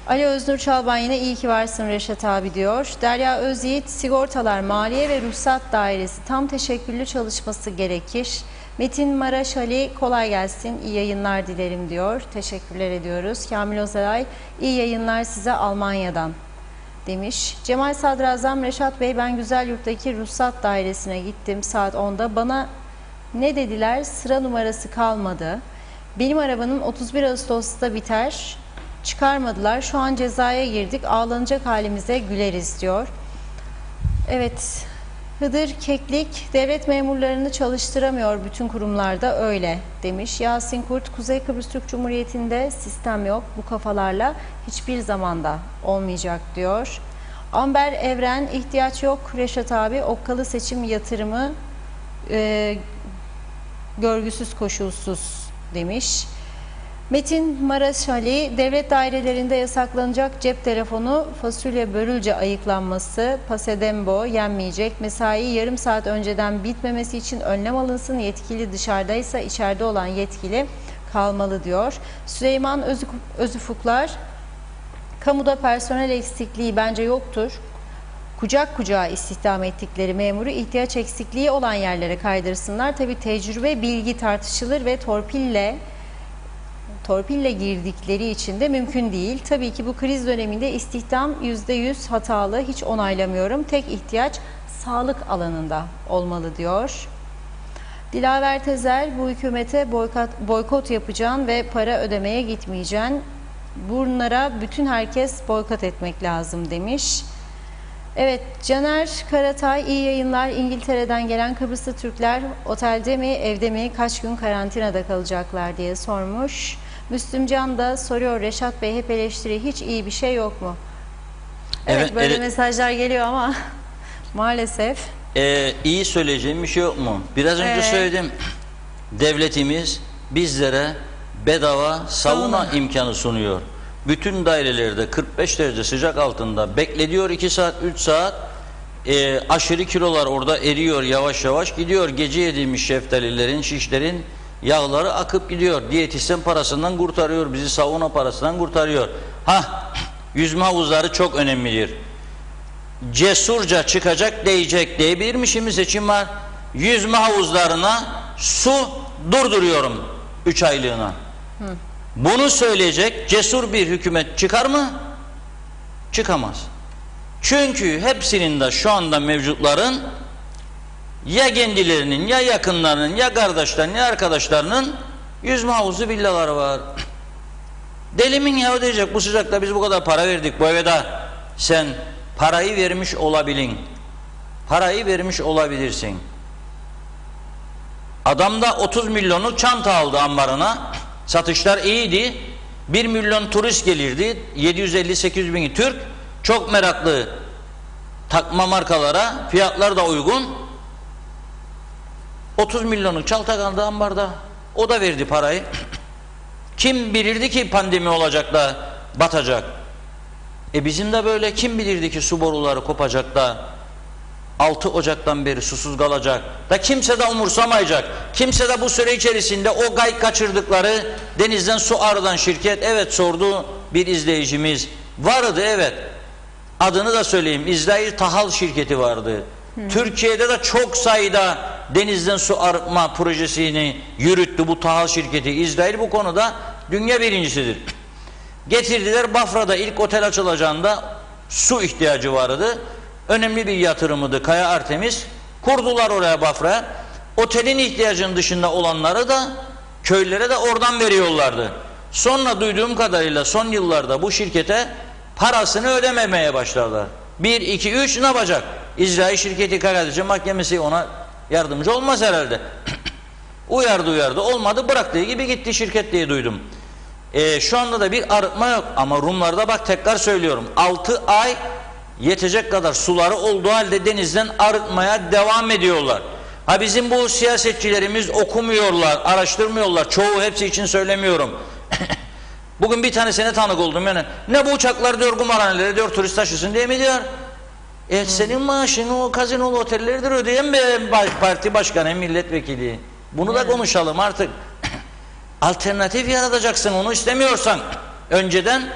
Ali Öznur Çalban yine iyi ki varsın Reşat abi diyor. Derya Özyiğit, sigortalar, maliye ve ruhsat dairesi tam teşekküllü çalışması gerekir. Metin Maraş Ali, kolay gelsin, iyi yayınlar dilerim diyor. Teşekkürler ediyoruz. Kamil Özelay, iyi yayınlar size Almanya'dan demiş. Cemal Sadrazam, Reşat Bey, ben Güzelyurt'taki ruhsat dairesine gittim saat 10'da. Bana ne dediler? Sıra numarası kalmadı. Benim arabanın 31 Ağustos'ta biter. Çıkarmadılar. Şu an cezaya girdik. Ağlanacak halimize güleriz diyor. Evet. Hıdır Keklik, devlet memurlarını çalıştıramıyor, bütün kurumlarda öyle demiş. Yasin Kurt, Kuzey Kıbrıs Türk Cumhuriyeti'nde sistem yok. Bu kafalarla hiçbir zamanda olmayacak diyor. Amber Evren, ihtiyaç yok Reşat abi. Okkalı seçim yatırımı görgüsüz koşulsuz demiş. Metin Maraş Ali, devlet dairelerinde yasaklanacak cep telefonu fasulye börülce ayıklanması, pasedembo yenmeyecek, mesai yarım saat önceden bitmemesi için önlem alınsın, yetkili dışarıdaysa içeride olan yetkili kalmalı diyor. Süleyman Özüfuklar, kamuda personel eksikliği bence yoktur. Kucak kucağa istihdam ettikleri memuru ihtiyaç eksikliği olan yerlere kaydırsınlar. Tabii tecrübe, bilgi tartışılır ve torpille girdikleri için de mümkün değil. Tabii ki bu kriz döneminde istihdam %100 hatalı, hiç onaylamıyorum. Tek ihtiyaç sağlık alanında olmalı diyor. Dilaver Tezer, bu hükümete boykot yapacaksın ve para ödemeye gitmeyeceksin. Bunlara bütün herkes boykot etmek lazım demiş. Evet, Caner Karatay, iyi yayınlar. İngiltere'den gelen Kıbrıslı Türkler otelde mi, evde mi, kaç gün karantinada kalacaklar diye sormuş. Müslümcan da soruyor, Reşat Bey hep eleştiri, hiç iyi bir şey yok mu? Evet, böyle mesajlar geliyor ama maalesef. İyi söyleyeceğim bir şey yok mu? Biraz önce söyledim. Devletimiz bizlere bedava sauna imkanı sunuyor. Bütün dairelerde 45 derece sıcak altında beklediyor 2 saat 3 saat. Aşırı kilolar orada eriyor, yavaş yavaş gidiyor. Gece yediğimiz şeftalilerin, şişlerin yağları akıp gidiyor. Diyetisyen parasından kurtarıyor, bizi sauna parasından kurtarıyor. Yüzme havuzları çok önemlidir. Cesurca çıkacak, değecek diyebilir mi? Şimdi seçim var. Yüzme havuzlarına su durduruyorum 3 aylığına. Bunu söyleyecek cesur bir hükümet çıkar mı? Çıkamaz. Çünkü hepsinin de şu anda mevcutların ya kendilerinin, ya yakınlarının, ya kardeşlerinin, ya arkadaşlarının yüzme havuzu, villaları var. Delimin ya diyecek, bu sıcakta biz bu kadar para verdik bu eve de sen parayı vermiş olabilin. Parayı vermiş olabilirsin. Adam da 30 milyonu çanta aldı ambarına. Satışlar iyiydi. 1 milyon turist gelirdi. 750-800 bin Türk. Çok meraklı takma markalara. Fiyatlar da uygun. 30 milyonu çalta kaldı ambarda. O da verdi parayı. Kim bilirdi ki pandemi olacak da batacak? Bizim de böyle, kim bilirdi ki su boruları kopacak da 6 Ocak'tan beri susuz kalacak da kimse de umursamayacak. Kimse de bu süre içerisinde o kaçırdıkları denizden su arıdan şirket, evet sordu bir izleyicimiz, Vardı, evet. Adını da söyleyeyim. İsrail Tahal şirketi vardı. Türkiye'de de çok sayıda denizden su arıtma projesini yürüttü bu Tahal şirketi. İsrail bu konuda dünya birincisidir. Getirdiler, Bafra'da ilk otel açılacağında su ihtiyacı vardı. Önemli bir yatırımıydı Kaya Artemis. Kurdular oraya, Bafra'ya. Otelin ihtiyacının dışında olanları da köylere de oradan veriyorlardı. Sonra duyduğum kadarıyla son yıllarda bu şirkete parasını ödememeye başladılar. 1, 2, 3 ne yapacak? İsrail şirketi karartıcı mahkemesi ona yardımcı olmaz herhalde. uyardı olmadı, bıraktığı gibi gitti şirket diye duydum. Şu anda da bir arıtma yok ama Rumlarda bak, tekrar söylüyorum, 6 ay yetecek kadar suları olduğu halde denizden arıtmaya devam ediyorlar. Ha, bizim bu siyasetçilerimiz okumuyorlar, araştırmıyorlar. Çoğu, hepsi için söylemiyorum. Bugün bir tanesine tanık oldum yani. Ne bu uçaklar diyor kumarhanelere diyor turist taşısın diye mi diyor? Senin maaşını o kazinolu otelleridir ödeyen bir parti başkanı, milletvekili. Bunu da konuşalım artık. Alternatif yaratacaksın, onu istemiyorsan. Önceden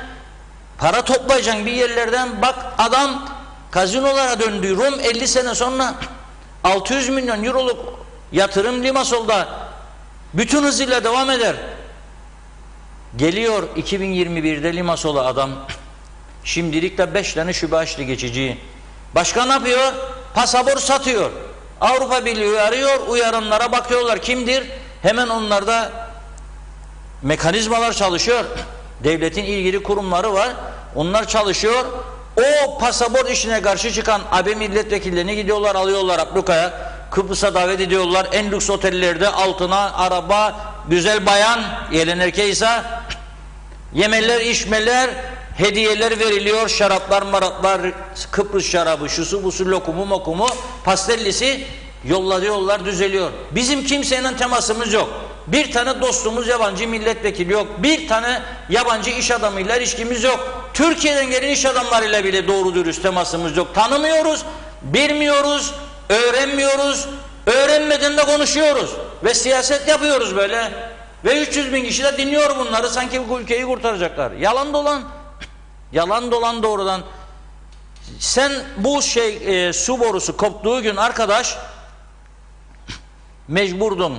para toplayacaksın bir yerlerden. Bak, adam kazinolara döndü. Rum 50 sene sonra 600 milyon euroluk yatırım Limassol'da bütün hızıyla devam eder. Geliyor 2021'de Limassol'a adam. Şimdilik de 5 tane şube açtı geçici. Başka ne yapıyor? Pasaport satıyor. Avrupa Birliği arıyor, uyaranlara bakıyorlar. Kimdir? Hemen onlarda mekanizmalar çalışıyor. Devletin ilgili kurumları var. Onlar çalışıyor. O pasaport işine karşı çıkan AB milletvekillerini gidiyorlar, alıyorlar ablukaya. Kıbrıs'a davet ediyorlar. En lüks otellerde altına araba, güzel bayan, yelen erkeğiyse yemeler, içmeler, hediyeler veriliyor. Şaraplar, maratlar, Kıbrıs şarabı, şusu busu, lokumu mokumu, pastellisi yollar düzeliyor. Bizim kimseyle temasımız yok. Bir tane dostumuz yabancı milletvekili yok. Bir tane yabancı iş adamıyla ilişkimiz yok. Türkiye'den gelen iş adamlarıyla bile doğru dürüst temasımız yok. Tanımıyoruz, bilmiyoruz, öğrenmiyoruz. Öğrenmeden de konuşuyoruz. Ve siyaset yapıyoruz böyle. Ve 300 bin kişi de dinliyor bunları. Sanki bu ülkeyi kurtaracaklar. Yalan dolan. Yalan dolan doğrudan. Sen bu su borusu koptuğu gün arkadaş mecburdun.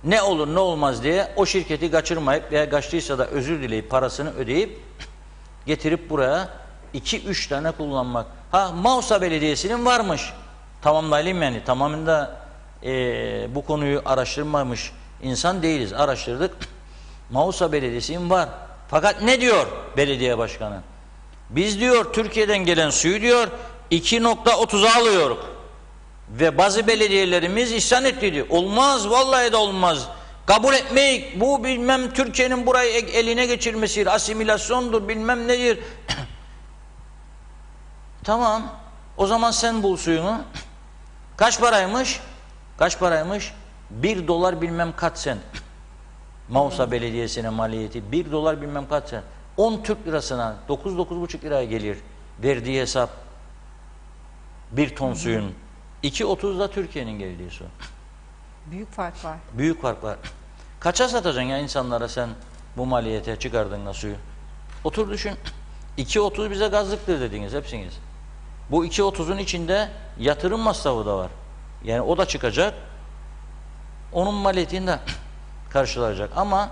Ne olur ne olmaz diye o şirketi kaçırmayıp veya kaçtıysa da özür dileyip parasını ödeyip getirip buraya 2-3 tane kullanmak. Ha, Mausa Belediyesi'nin varmış. Tamamlayayım yani. Tamamında bu konuyu araştırmamış insan değiliz. Araştırdık. Mausa Belediyesi'nin var. Fakat ne diyor belediye başkanı? Biz diyor Türkiye'den gelen suyu diyor 2.30'a alıyoruz. Ve bazı belediyelerimiz isyan etti diyor. Olmaz, vallahi de olmaz. Kabul etmeyik. Bu bilmem Türkiye'nin burayı eline geçirmesidir. Asimilasyondur, bilmem nedir. Tamam. O zaman sen bul suyunu. Kaç paraymış? Kaç paraymış? 1 dolar bilmem kaç sent. Mausa Belediyesi'ne maliyeti 1 dolar bilmem kaç sent. 10 Türk lirasına 9-9,5 liraya gelir verdiği hesap. Bir ton suyun. 2.30 da Türkiye'nin geldiği su. Büyük fark var. Büyük fark var. Kaça satacaksın ya insanlara sen bu maliyete çıkardığında suyu? Otur düşün. 2.30 bize gazlıktır dediniz hepsiniz. Bu 2.30'un içinde yatırım masrafı da var. Yani o da çıkacak. Onun maliyetini de karşılayacak. Ama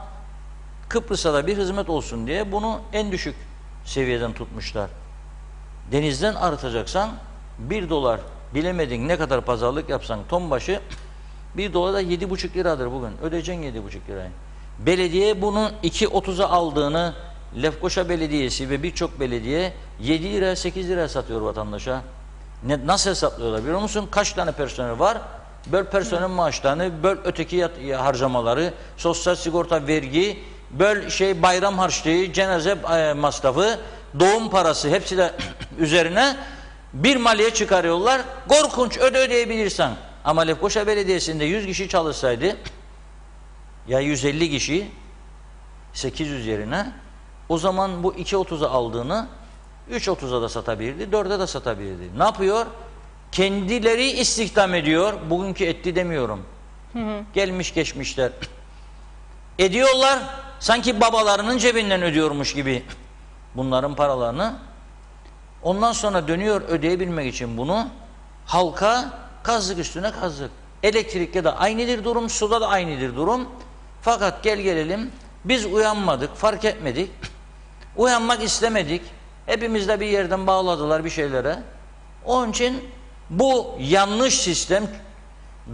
Kıbrıs'a da bir hizmet olsun diye bunu en düşük seviyeden tutmuşlar. Denizden arıtacaksan 1 dolar bilemedin ne kadar pazarlık yapsan ton başı 1 dolar da 7,5 liradır bugün. Ödeyeceksin 7,5 lirayı. Belediye bunun 2.30'a aldığını Lefkoşa Belediyesi ve birçok belediye 7 lira 8 lira satıyor vatandaşa. Nasıl hesaplıyorlar biliyor musun? Kaç tane personel var? Böl personel maaşlarını, böl öteki harcamaları, sosyal sigorta, vergi, böl bayram harçlığı, cenaze masrafı, doğum parası hepsi de üzerine bir maliye çıkarıyorlar. Korkunç, ödeyebilirsen. Ama Lefkoşa Belediyesi'nde 100 kişi çalışsaydı ya 150 kişi 800 yerine o zaman bu 2.30'a aldığını 3.30'a da satabilirdi, 4'e de satabilirdi. Ne yapıyor? Kendileri istihdam ediyor. Bugünkü etti demiyorum. Gelmiş geçmişler. Ediyorlar. Sanki babalarının cebinden ödüyormuş gibi. bunların paralarını. Ondan sonra dönüyor ödeyebilmek için bunu halka kazdık üstüne kazdık. Elektrikte de aynıdır durum, suda da aynıdır durum. Fakat gelelim biz uyanmadık, fark etmedik. Uyanmak istemedik. Hepimiz de bir yerden bağladılar bir şeylere. Onun için bu yanlış sistem,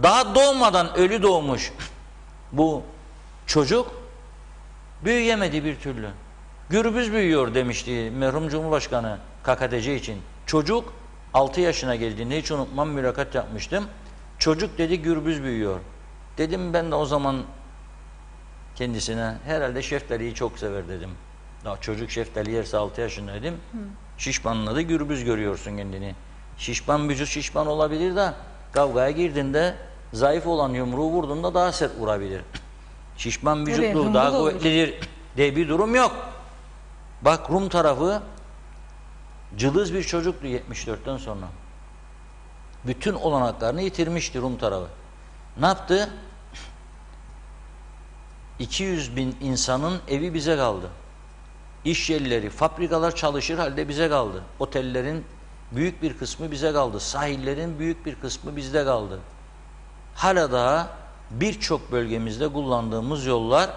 daha doğmadan ölü doğmuş bu çocuk büyüyemedi bir türlü. Gürbüz büyüyor demişti merhum Cumhurbaşkanı KKTC için. Çocuk 6 yaşına geldiğinde hiç unutmam, mülakat yapmıştım. Çocuk dedi gürbüz büyüyor. Dedim ben de o zaman kendisine herhalde şeftaliyi çok sever dedim. Daha çocuk şeftali yerse 6 yaşındaydım. Şişmanladı, gürbüz görüyorsun kendini. Şişman vücut şişman olabilir de kavgaya girdiğinde zayıf olan yumruğu vurduğunda daha sert vurabilir. Şişman vücutlu daha kuvvetlidir diye bir durum yok. Bak Rum tarafı cılız bir çocuktu 74'ten sonra. Bütün olanaklarını yitirmişti Rum tarafı. Ne yaptı? 200 bin insanın evi bize kaldı. İş yerleri, fabrikalar çalışır halde bize kaldı. Otellerin büyük bir kısmı bize kaldı. Sahillerin büyük bir kısmı bizde kaldı. Hala daha birçok bölgemizde kullandığımız yollar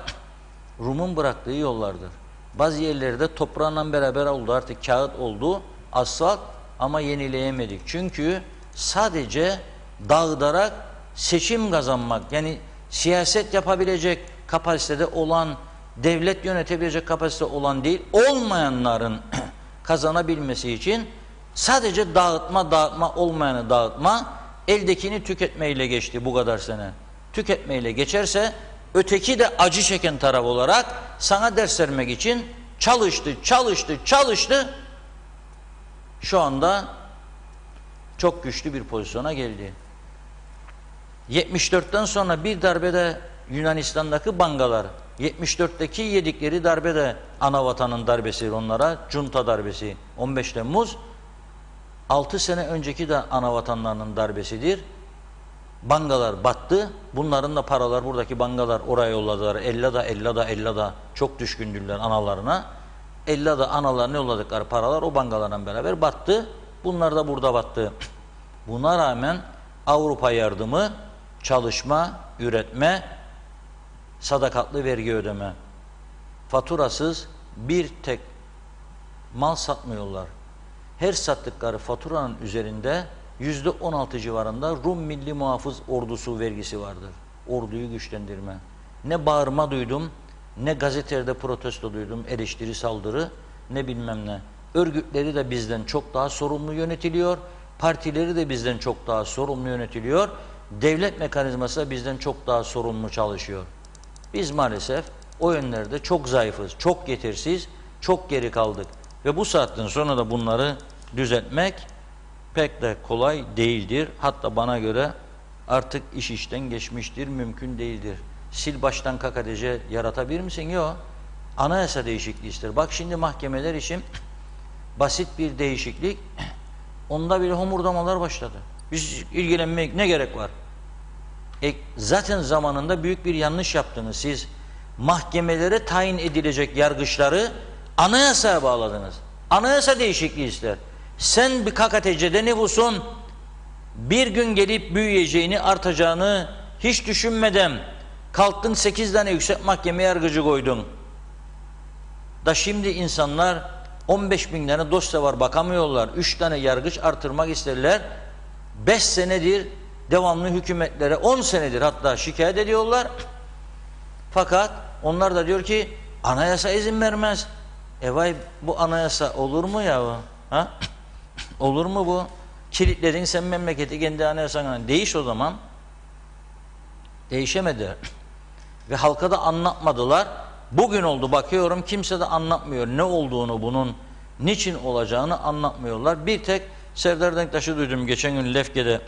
Rum'un bıraktığı yollardır. Bazı yerlerde toprağla beraber oldu, artık kağıt oldu, asfalt, ama yenileyemedik. Çünkü sadece dağıtarak seçim kazanmak, yani siyaset yapabilecek kapasitede olan, devlet yönetebilecek kapasite olan değil, olmayanların kazanabilmesi için sadece dağıtma, olmayanı dağıtma, eldekini tüketmeyle geçti bu kadar sene. Tüketmeyle geçerse öteki de acı çeken taraf olarak sana ders vermek için çalıştı. Şu anda çok güçlü bir pozisyona geldi. 74'ten sonra bir darbede Yunanistan'daki bangalar, 74'teki yedikleri darbe de anavatanın darbesi onlara, junta darbesi 15 Temmuz, 6 sene önceki de anavatanlarının darbesidir. Bangalar battı. Bunların da paralar, buradaki bangalar oraya yolladılar. Ellada çok düşkündüler analarına. Ellada analarına yolladıkları paralar o bangalarla beraber battı. Bunlar da burada battı. Buna rağmen Avrupa yardımı, çalışma, üretme, sadakatli vergi ödeme, faturasız bir tek mal satmıyorlar. Her sattıkları faturanın üzerinde %16 civarında Rum Milli Muhafız Ordusu vergisi vardır. Orduyu güçlendirme. Ne bağırma duydum, ne gazetelerde protesto duydum, eleştiri, saldırı, ne bilmem ne. Örgütleri de bizden çok daha sorumlu yönetiliyor, partileri de bizden çok daha sorumlu yönetiliyor, devlet mekanizması da bizden çok daha sorumlu çalışıyor. Biz maalesef o yönlerde çok zayıfız, çok yetersiz, çok geri kaldık. Ve bu saatten sonra da bunları düzeltmek pek de kolay değildir. Hatta bana göre artık iş işten geçmiştir, mümkün değildir. Sil baştan KKTC yaratabilir misin? Yok. Anayasa değişikliği ister. Bak şimdi mahkemeler için basit bir değişiklik, onda bile homurdamalar başladı. Biz ilgilenmek ne gerek var? Zaten zamanında büyük bir yanlış yaptınız. Siz mahkemelere tayin edilecek yargıçları anayasaya bağladınız. Anayasa değişikliği ister. Sen bir KKTC'de nüfusun bir gün gelip büyüyeceğini, artacağını hiç düşünmeden kalktın 8 tane yüksek mahkeme yargıcı koydun. Da şimdi insanlar 15 bin tane dosya var, bakamıyorlar. 3 tane yargıç artırmak isterler. 5 senedir devamlı hükümetlere, 10 senedir hatta şikayet ediyorlar. Fakat onlar da diyor ki anayasa izin vermez. Vay, bu anayasa olur mu ya? Ha? Olur mu bu? Kilitledin sen memleketi kendi anayasana. Değiş o zaman. Değişemedi. Ve halka da anlatmadılar. Bugün oldu, bakıyorum kimse de anlatmıyor. Ne olduğunu, bunun niçin olacağını anlatmıyorlar. Bir tek Serdar Denktaş'ı duydum geçen gün Lefke'de,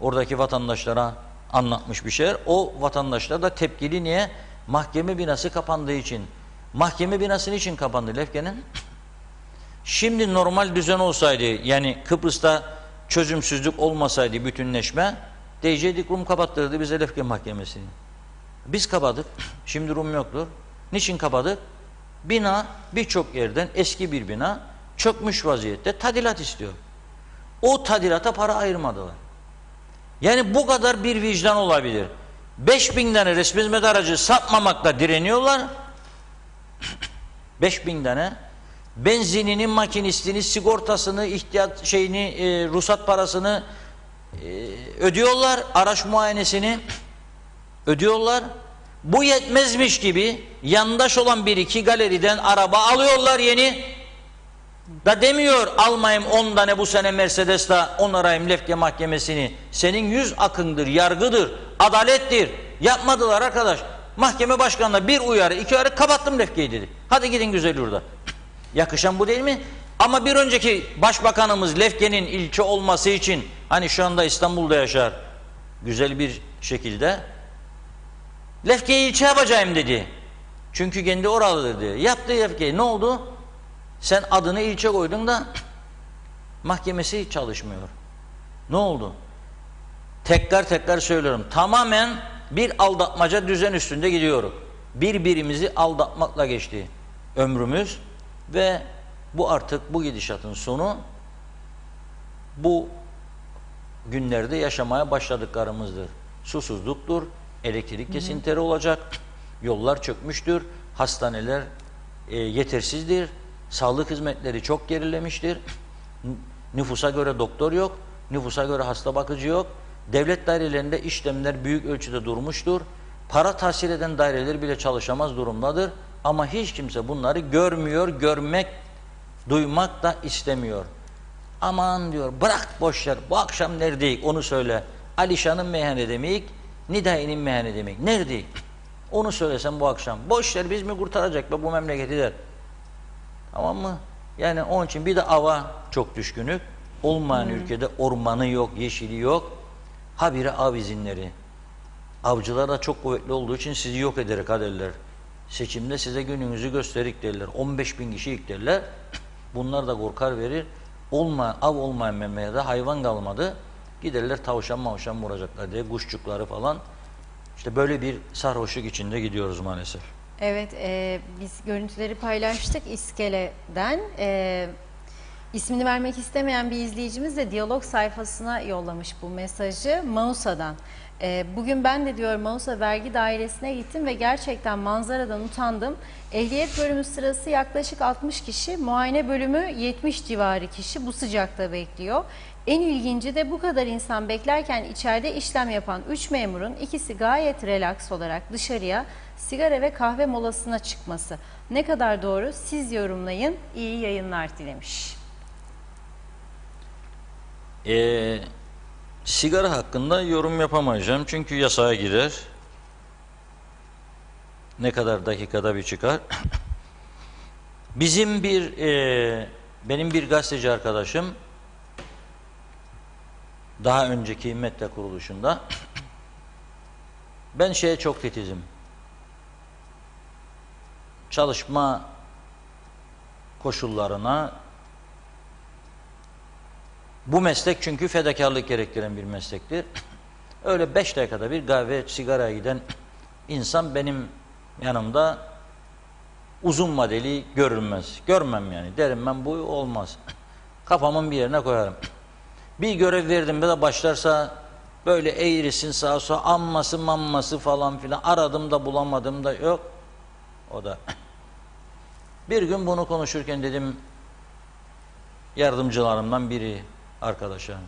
oradaki vatandaşlara anlatmış bir şeyler. O vatandaşlar da tepkili. Niye? Mahkeme binası kapandığı için. Mahkeme binası niçin kapandı Lefke'nin? Şimdi normal düzen olsaydı, yani Kıbrıs'ta çözümsüzlük olmasaydı, bütünleşme, diyecektik Rum kapattırdı bize Lefke Mahkemesi'ni. Biz kapadık. Şimdi Rum yoktur. Niçin kapadık? Bina birçok yerden eski bir bina çökmüş vaziyette tadilat istiyor. O tadilata para ayırmadılar. Yani bu kadar bir vicdan olabilir. 5.000 tane resmi hizmet aracı satmamakla direniyorlar. 5.000 tane benzinini, makinistini, sigortasını, ihtiyat şeyini, ruhsat parasını ödüyorlar, araç muayenesini ödüyorlar. Bu yetmezmiş gibi yandaş olan bir iki galeriden araba alıyorlar yeni. Da demiyor almayayım 10 tane bu sene Mercedes da onarayım Lefke mahkemesini. Senin 100 akındır, yargıdır, adalettir. Yapmadılar arkadaş. Mahkeme başkanına bir uyarı, iki uyarı kapattım Lefke'yi dedi. Hadi gidin güzel yurda. Yakışan bu değil mi? Ama bir önceki başbakanımız Lefke'nin ilçe olması için hani şu anda İstanbul'da yaşar güzel bir şekilde Lefke'yi ilçe yapacağım dedi. Çünkü kendi oralıdır diye. Yaptı Lefke'yi. Ne oldu? Sen adını ilçe koydun da mahkemesi hiç çalışmıyor. Ne oldu? Tekrar söylüyorum. Tamamen bir aldatmaca düzen üstünde gidiyoruz. Birbirimizi aldatmakla geçti ömrümüz ve bu artık bu gidişatın sonu bu günlerde yaşamaya başladıklarımızdır. Susuzluktur, elektrik kesintileri olacak, yollar çökmüştür, hastaneler yetersizdir, sağlık hizmetleri çok gerilemiştir, nüfusa göre doktor yok, nüfusa göre hasta bakıcı yok, devlet dairelerinde işlemler büyük ölçüde durmuştur, para tahsil eden daireler bile çalışamaz durumdadır ama hiç kimse bunları görmüyor, görmek, duymak da istemiyor. Aman diyor bırak boşver bu akşam neredeyik onu söyle. Alişan'ın meyhane demeyik, Nidai'nin meyhane demeyik. Neredeyik? Onu söylesem bu akşam. Boşver biz mi kurtaracak be bu memleketi der. Tamam mı? Yani onun için bir de ava çok düşkünük. Olmayan ülkede ormanı yok, yeşili yok. Habire av izinleri. Avcılar da çok kuvvetli olduğu için sizi yok ederek derler. Seçimde size gününüzü gösterik derler. 15.000 kişi ilk derler. Bunlar da korkar verir. Av olmayan memlekede hayvan kalmadı. Giderler tavşan mavşan vuracaklar diye kuşçukları falan. İşte böyle bir sarhoşluk içinde gidiyoruz maalesef. Evet, biz görüntüleri paylaştık İskele'den. İsmini vermek istemeyen bir izleyicimiz de diyalog sayfasına yollamış bu mesajı Mausa'dan. Bugün ben de diyor Mausa vergi dairesine gittim ve gerçekten manzaradan utandım. Ehliyet bölümü sırası yaklaşık 60 kişi, muayene bölümü 70 civarı kişi bu sıcakta bekliyor. En ilginci de bu kadar insan beklerken içeride işlem yapan 3 memurun ikisi gayet relaks olarak dışarıya sigara ve kahve molasına çıkması. Ne kadar doğru siz yorumlayın, iyi yayınlar dilemiş. Sigara hakkında yorum yapamayacağım çünkü yasağa girer. Ne kadar dakikada bir çıkar. Bizim benim bir gazeteci arkadaşım daha önceki medya kuruluşunda ben şeye çok titizim. Çalışma koşullarına bu meslek çünkü fedakarlık gerektiren bir meslektir. Öyle 5 dakikada bir kahve, sigaraya giden insan benim yanımda uzun vadeli görülmez. Görmem yani. Derim ben bu olmaz. Kafamın bir yerine koyarım. Bir görev verdim de başlarsa böyle eğrisin sağa sola amması mamması falan filan aradım da bulamadım da yok. O da. Bir gün bunu konuşurken dedim yardımcılarımdan biri arkadaşa.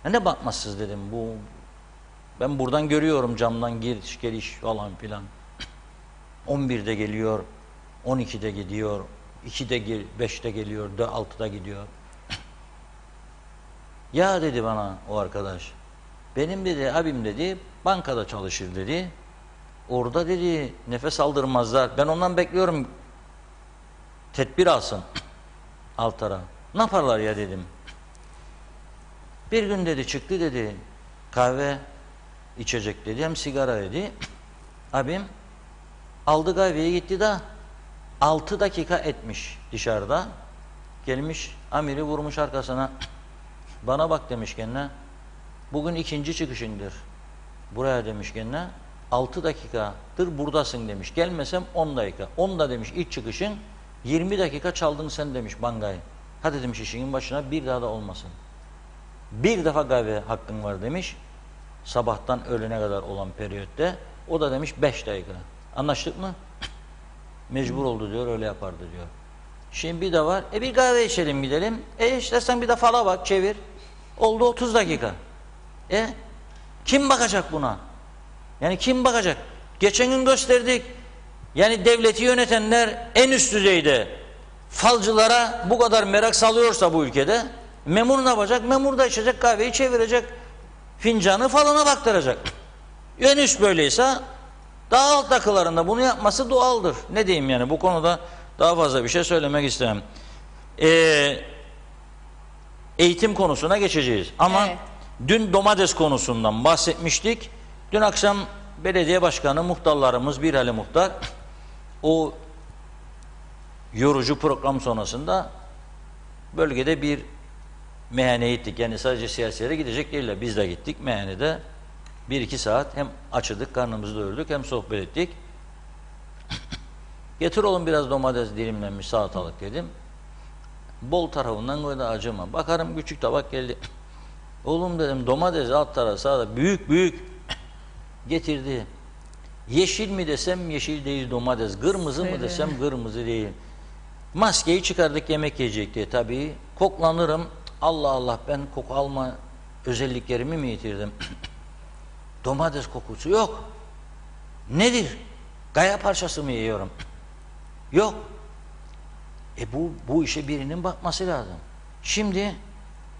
Ne bakmazsınız dedim bu. Ben buradan görüyorum camdan giriş geliş falan filan. 11'de geliyor, 12'de gidiyor, 2'de 5'te geliyor, 6'da gidiyor. Ya dedi bana o arkadaş. Benim dedi abim dedi bankada çalışır dedi. Orada dedi nefes aldırmazlar. Ben ondan bekliyorum tedbir alsın alt taraf. Ne yaparlar ya dedim. Bir gün dedi çıktı dedi kahve içecek dedi hem sigara dedi. Abim aldı kahveyi gitti de 6 dakika etmiş dışarıda. Gelmiş amiri vurmuş arkasına. Bana bak demiş kendine. Bugün ikinci çıkışındır. Buraya demiş kendine. 6 dakikadır buradasın demiş. Gelmesem 10 dakika. 10 da demiş ilk çıkışın. 20 dakika çaldın sen demiş bangayı. Hadi demiş işinin başına, bir daha da olmasın. Bir defa kahve hakkın var demiş. Sabahtan öğlene kadar olan periyotte. O da demiş 5 dakika. Anlaştık mı? Mecbur oldu diyor, öyle yapardı diyor. Şimdi bir de var. Bir kahve içelim gidelim. İşte sen bir de fala bak, çevir. Oldu 30 dakika. Kim bakacak buna? Yani kim bakacak? Geçen gün gösterdik. Yani devleti yönetenler en üst düzeyde falcılara bu kadar merak salıyorsa bu ülkede, memur ne yapacak? Memur da içecek, kahveyi çevirecek, fincanı falına baktıracak. En üst böyleyse daha alt takılarında bunu yapması doğaldır. Ne diyeyim yani, bu konuda daha fazla bir şey söylemek istemem. Eğitim konusuna geçeceğiz. Ama evet, dün domates konusundan bahsetmiştik. Dün akşam belediye başkanı, muhtarlarımız, bir hali muhtar, o yorucu program sonrasında bölgede bir meyhaneye gittik. Yani sadece siyasilere gidecek değiller. Biz de gittik meyhanede. 1-2 saat hem açıdık, karnımızı doyurduk, hem sohbet ettik. Getir oğlum biraz domates dilimlenmiş, salatalık dedim. Bol tarafından koydu, acıma. Bakarım küçük tabak geldi. Oğlum dedim, domates alt tarafı sağda büyük büyük getirdi. Yeşil mi desem yeşil değil domates, kırmızı mı desem kırmızı değil. Maskeyi çıkardık yemek yiyecek diye tabii. Koklanırım. Allah Allah, ben koku alma özelliklerimi mi yitirdim? Domates kokusu yok. Nedir? Gaya parçası mı yiyorum? Yok. Bu işe birinin bakması lazım. Şimdi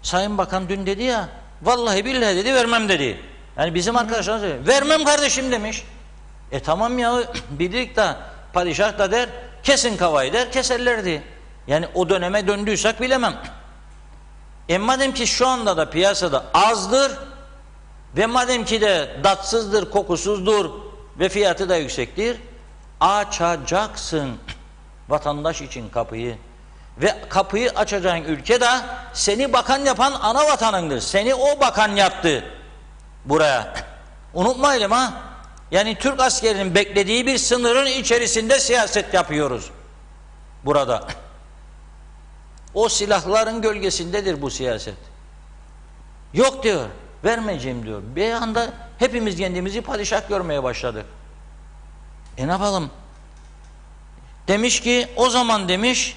Sayın Bakan dün dedi ya, vallahi billahi dedi, vermem dedi. Yani bizim arkadaşlar dedi, vermem kardeşim demiş. Tamam ya, bildik de padişah da der, kesin kavayı der, keserlerdi. Yani o döneme döndüysek bilemem. Madem ki şu anda da piyasada azdır ve madem ki de tatsızdır, kokusuzdur ve fiyatı da yüksektir, açacaksın vatandaş için kapıyı. Ve kapıyı açacağın ülke de seni bakan yapan ana vatanındır. Seni o bakan yaptı buraya. Unutmayalım ha. Yani Türk askerinin beklediği bir sınırın içerisinde siyaset yapıyoruz burada. O silahların gölgesindedir bu siyaset. Yok diyor, vermeyeceğim diyor. Bir anda hepimiz kendimizi padişah görmeye başladık. Ne yapalım? Demiş ki o zaman demiş,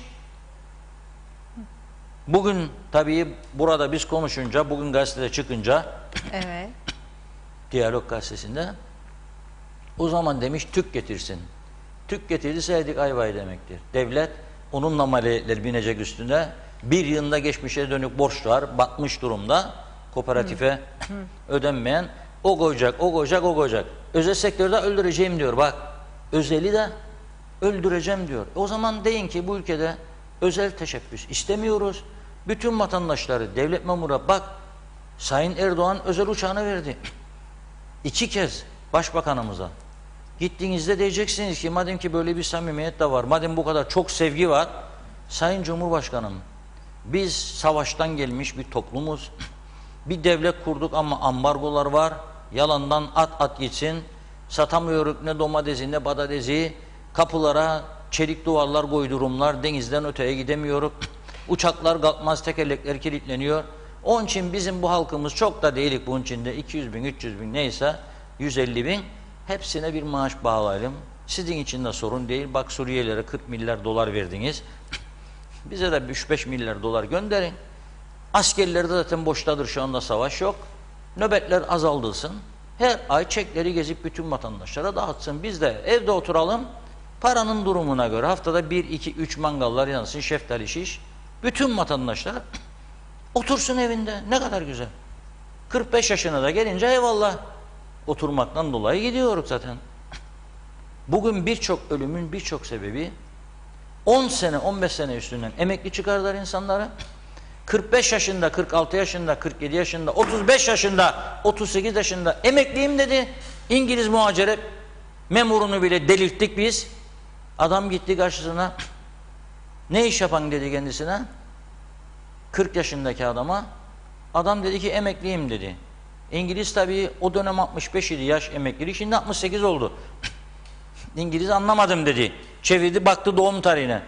bugün tabii burada biz konuşunca, bugün gazetede çıkınca, evet, Diyalog gazetesinde, o zaman demiş tüp getirsin. Tüp getirirse yedik ayvayı demektir. Devlet onunla maliyeler binecek üstüne. Bir yılında geçmişe dönük borçlar batmış durumda. Kooperatife ödenmeyen, o koyacak, o koyacak, o koyacak. Özel sektörde öldüreceğim diyor bak. Özeli de öldüreceğim diyor. O zaman deyin ki bu ülkede özel teşebbüs istemiyoruz. Bütün vatandaşları devlet memuru, bak Sayın Erdoğan özel uçağını verdi. 2 kez başbakanımıza. Gittiğinizde diyeceksiniz ki madem ki böyle bir samimiyet de var, madem bu kadar çok sevgi var, Sayın Cumhurbaşkanım, biz savaştan gelmiş bir toplumuz. Bir devlet kurduk ama ambargolar var. Yalandan at gitsin. Satamıyoruz ne domatesi ne patatesi. Kapılara çelik duvarlar koydurumlar. Denizden öteye gidemiyoruz. Uçaklar kalkmaz, tekerlekler kilitleniyor. Onun için bizim bu halkımız çok da değilik bunun içinde. 200 bin, 300 bin neyse 150 bin. Hepsine bir maaş bağlayalım. Sizin için de sorun değil. Bak Suriyelilere 40 milyar dolar verdiniz. Bize de 3-5 milyar dolar gönderin. Askerleri de zaten boştadır, şu anda savaş yok. Nöbetler azaldılsın. Her ay çekleri gezip bütün vatandaşlara dağıtsın. Biz de evde oturalım. Paranın durumuna göre haftada 1-2-3 mangallar yansın, şeftali şiş. Bütün vatandaşlar otursun evinde. Ne kadar güzel. 45 yaşına da gelince eyvallah. Oturmaktan dolayı gidiyoruz zaten. Bugün birçok ölümün birçok sebebi 10 sene, 15 sene üstünden emekli çıkardılar insanları. 45 yaşında, 46 yaşında, 47 yaşında, 35 yaşında, 38 yaşında emekliyim dedi. İngiliz muhaceret memurunu bile delirttik biz. Adam gitti karşısına. Ne iş yapan dedi kendisine. 40 yaşındaki adama. Adam dedi ki emekliyim dedi. İngiliz tabii o dönem 65 idi yaş emekliliği, şimdi 68 oldu. İngiliz anlamadım dedi. Çevirdi baktı doğum tarihine.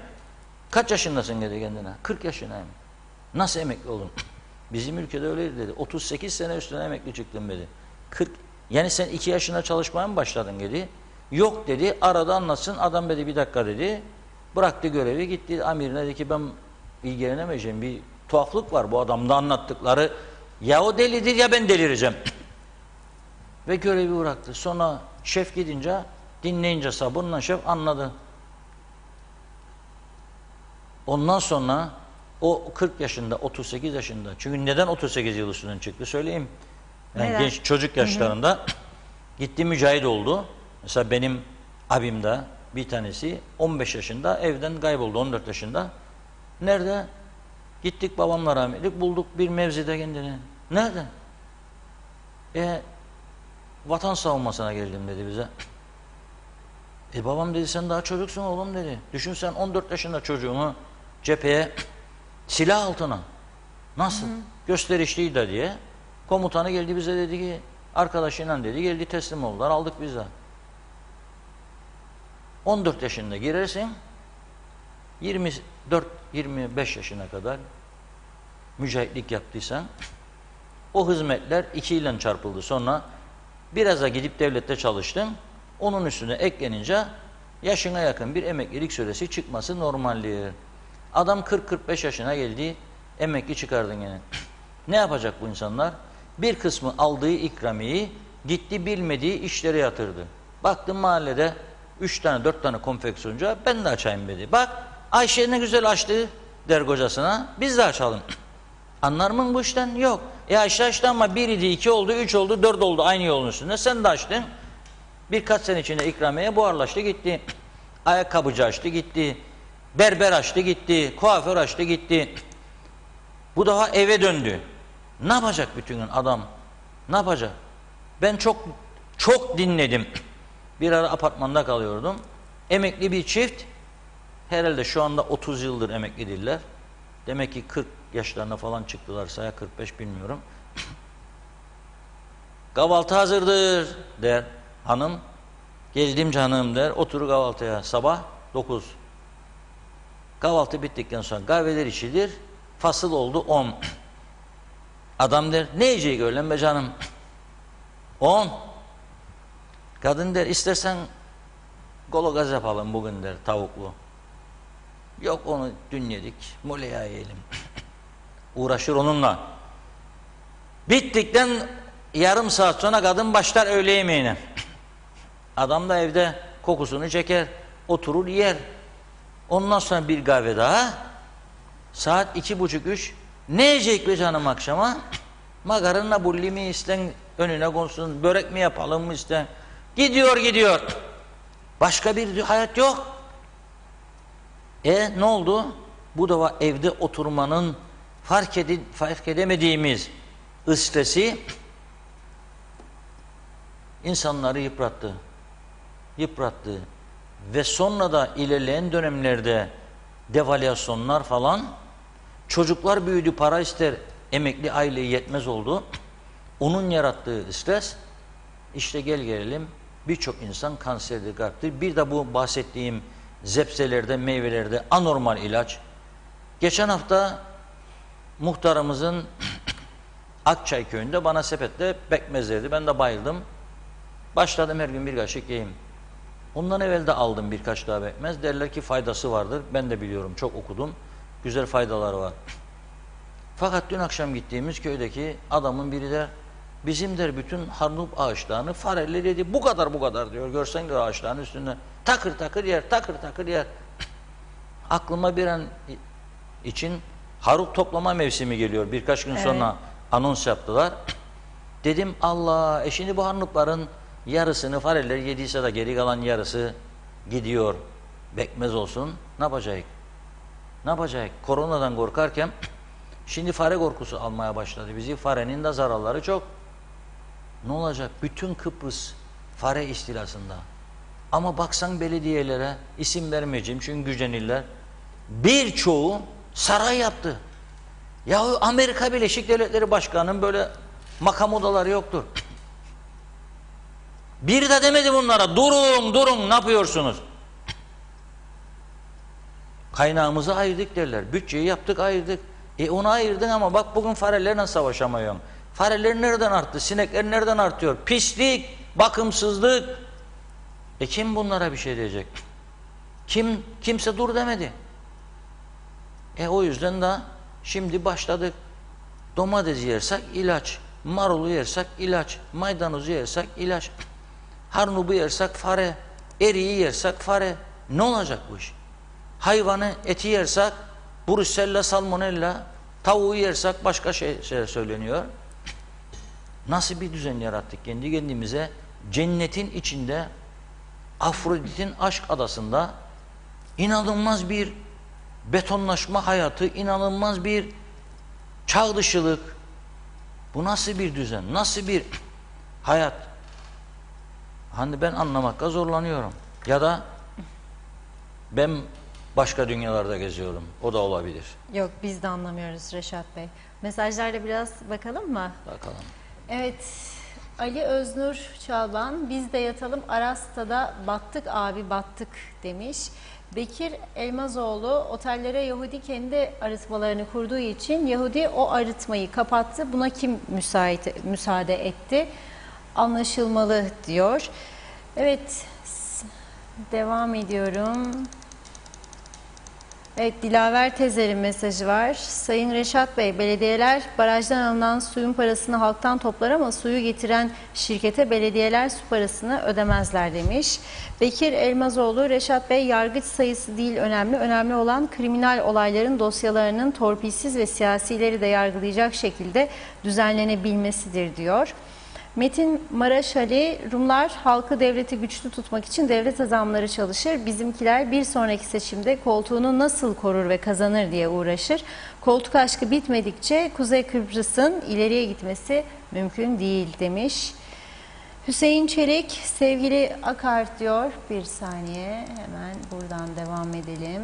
Kaç yaşındasın dedi kendine. 40 yaşındayım. Nasıl emekli oldun? Bizim ülkede öyleydi dedi. 38 sene üstüne emekli çıktım dedi. 40, yani sen 2 yaşında çalışmaya mı başladın dedi. Yok dedi, arada anlatsın. Adam dedi bir dakika dedi. Bıraktı görevi, gitti amirine dedi ki ben ilgilenemeyeceğim, bir tuhaflık var bu adamda anlattıkları. Ya o delidir ya ben delireceğim. Ve görevi bıraktı. Sonra şef gidince, dinleyince sabırla şef anladı. Ondan sonra o 40 yaşında, 38 yaşında. Çünkü neden 38 yıl üstünden çıktı söyleyeyim. Yani Neden? genç çocuk yaşlarında gitti mücahit oldu. Mesela benim abim de bir tanesi 15 yaşında evden kayboldu, 14 yaşında. Nerede? Gittik babamla rahmetlik, bulduk bir mevzide kendini. Nerede? Vatan savunmasına geldim dedi bize. Babam dedi sen daha çocuksun oğlum dedi. Düşün sen 14 yaşında çocuğunu cepheye silah altına. Nasıl? Gösterişliydi diye. Komutanı geldi bize dedi ki arkadaşıyla dedi geldi teslim oldular aldık biz de. 14 yaşında girersin 24-25 yaşına kadar mücahitlik yaptıysan o hizmetler 2 ile çarpıldı. Sonra biraz da gidip devlette çalıştın. Onun üstüne eklenince yaşına yakın bir emeklilik süresi çıkması normaldir. Adam 40-45 yaşına geldi, emekli çıkardın yine. Ne yapacak bu insanlar? Bir kısmı aldığı ikramiyeyi gitti bilmediği işlere yatırdı. Baktım mahallede 3 tane 4 tane konfeksiyoncu ben de açayım dedi. Bak Ayşe ne güzel açtı der kocasına, biz de açalım. Anlar mı bu işten? Yok. Ayşe açtı ama 1 idi, 2 oldu, 3 oldu, 4 oldu aynı yolun üstünde. Sen de açtın. Birkaç sene içinde ikramiye buharlaştı gitti. Ayakkabıcı açtı gitti. Berber açtı gitti. Kuaför açtı gitti. Bu daha eve döndü. Ne yapacak bütün gün adam? Ne yapacak? Ben çok dinledim. Bir ara apartmanda kalıyordum. Emekli bir çift. Herhalde şu anda 30 yıldır emekli değiller. Demek ki 40 yaşlarına falan çıktılarsa ya 45 bilmiyorum. Kahvaltı hazırdır der hanım. Geldim canım der. Oturur kahvaltıya sabah 9. Kahvaltı bittikten sonra kahveler içilir. Fasıl oldu 10. Adam der ne yiyecek öğlen be canım? 10. Kadın der istersen gologaz yapalım bugün der tavuklu. Yok onu dün yedik. Moleya yiyelim. Uğraşır onunla. Bittikten yarım saat sonra kadın başlar öğle yemeğine. Adam da evde kokusunu çeker. Oturur yer. Ondan sonra bir kahve daha. Saat 2.30-3. Ne yiyecek be canım akşama? Makarna bulli mi isten önüne konsun. Börek mi yapalım mı isten. Gidiyor. Başka bir hayat yok. Ne oldu? Bu da evde oturmanın fark edemediğimiz stresi insanları yıprattı. Ve sonra da ilerleyen dönemlerde devalüasyonlar falan, çocuklar büyüdü, para ister, emekli aileye yetmez oldu. Onun yarattığı stres, işte gelelim birçok insan kanserdir, kalptir. Bir de bu bahsettiğim zepselerde, meyvelerde anormal ilaç. Geçen hafta muhtarımızın Akçay köyünde bana sepette pekmez verdi. Ben de bayıldım. Başladım her gün bir kaşık yiyeyim. Ondan evvel de aldım birkaç daha pekmez. Derler ki faydası vardır. Ben de biliyorum, çok okudum. Güzel faydaları var. Fakat dün akşam gittiğimiz köydeki adamın biri der, bizim der bütün harnup ağaçlarını fareler yedi. Bu kadar diyor. Görsen diyor ağaçların üstünde. Takır takır yer. Aklıma bir an için haruk toplama mevsimi geliyor. Birkaç gün sonra anons yaptılar. Dedim Allah, şimdi bu harnupların yarısını fareler yediyse de geri kalan yarısı gidiyor. Bekmez olsun. Ne yapacak? Koronadan korkarken şimdi fare korkusu almaya başladı bizi. Farenin de zararları çok. Ne olacak? Bütün Kıbrıs fare istilasında. Ama baksan belediyelere, isim vermeyeceğim çünkü gücenirler. Birçoğu saray yaptı. Yahu Amerika Birleşik Devletleri Başkanı'nın böyle makam odaları yoktur. Biri de demedi bunlara durun ne yapıyorsunuz? Kaynağımızı ayırdık derler. Bütçeyi yaptık, ayırdık. Onu ayırdın ama bak bugün farelerle savaşamıyorsun. Fareler nereden arttı? Sinekler nereden artıyor? Pislik, bakımsızlık. Kim bunlara bir şey diyecek? Kimse dur demedi. O yüzden de şimdi başladık. Domates yersek ilaç, marulu yersek ilaç, maydanozu yersek ilaç, harnubu yersek fare, eriği yersek fare. Ne olacak bu iş? Hayvanı eti yersek Brusella, salmonella, tavuğu yersek başka şey söyleniyor. Nasıl bir düzen yarattık kendi kendimize? Cennetin içinde, Afrodit'in aşk adasında inanılmaz bir betonlaşma hayatı, inanılmaz bir çağ dışılık. Bu nasıl bir düzen, nasıl bir hayat? Hani ben anlamakta zorlanıyorum. Ya da ben başka dünyalarda geziyorum. O da olabilir. Yok, biz de anlamıyoruz Reşat Bey. Mesajlarla biraz bakalım mı? Bakalım. Evet, Ali Öznur Çalban, biz de yatalım Arasta'da battık abi battık demiş. Bekir Elmazoğlu, otellere Yahudi kendi arıtmalarını kurduğu için Yahudi o arıtmayı kapattı. Buna kim müsaade etti? Anlaşılmalı diyor. Evet, devam ediyorum. Evet, Dilaver Tezer'in mesajı var. Sayın Reşat Bey, belediyeler barajdan alınan suyun parasını halktan toplar ama suyu getiren şirkete belediyeler su parasını ödemezler demiş. Bekir Elmazoğlu, Reşat Bey, yargıç sayısı değil önemli. Önemli olan kriminal olayların dosyalarının torpilsiz ve siyasileri de yargılayacak şekilde düzenlenebilmesidir diyor. Metin Maraşali, Rumlar halkı devleti güçlü tutmak için devlet adamları çalışır. Bizimkiler bir sonraki seçimde koltuğunu nasıl korur ve kazanır diye uğraşır. Koltuk aşkı bitmedikçe Kuzey Kıbrıs'ın ileriye gitmesi mümkün değil demiş. Hüseyin Çelik, sevgili Akar diyor. Bir saniye, hemen buradan devam edelim.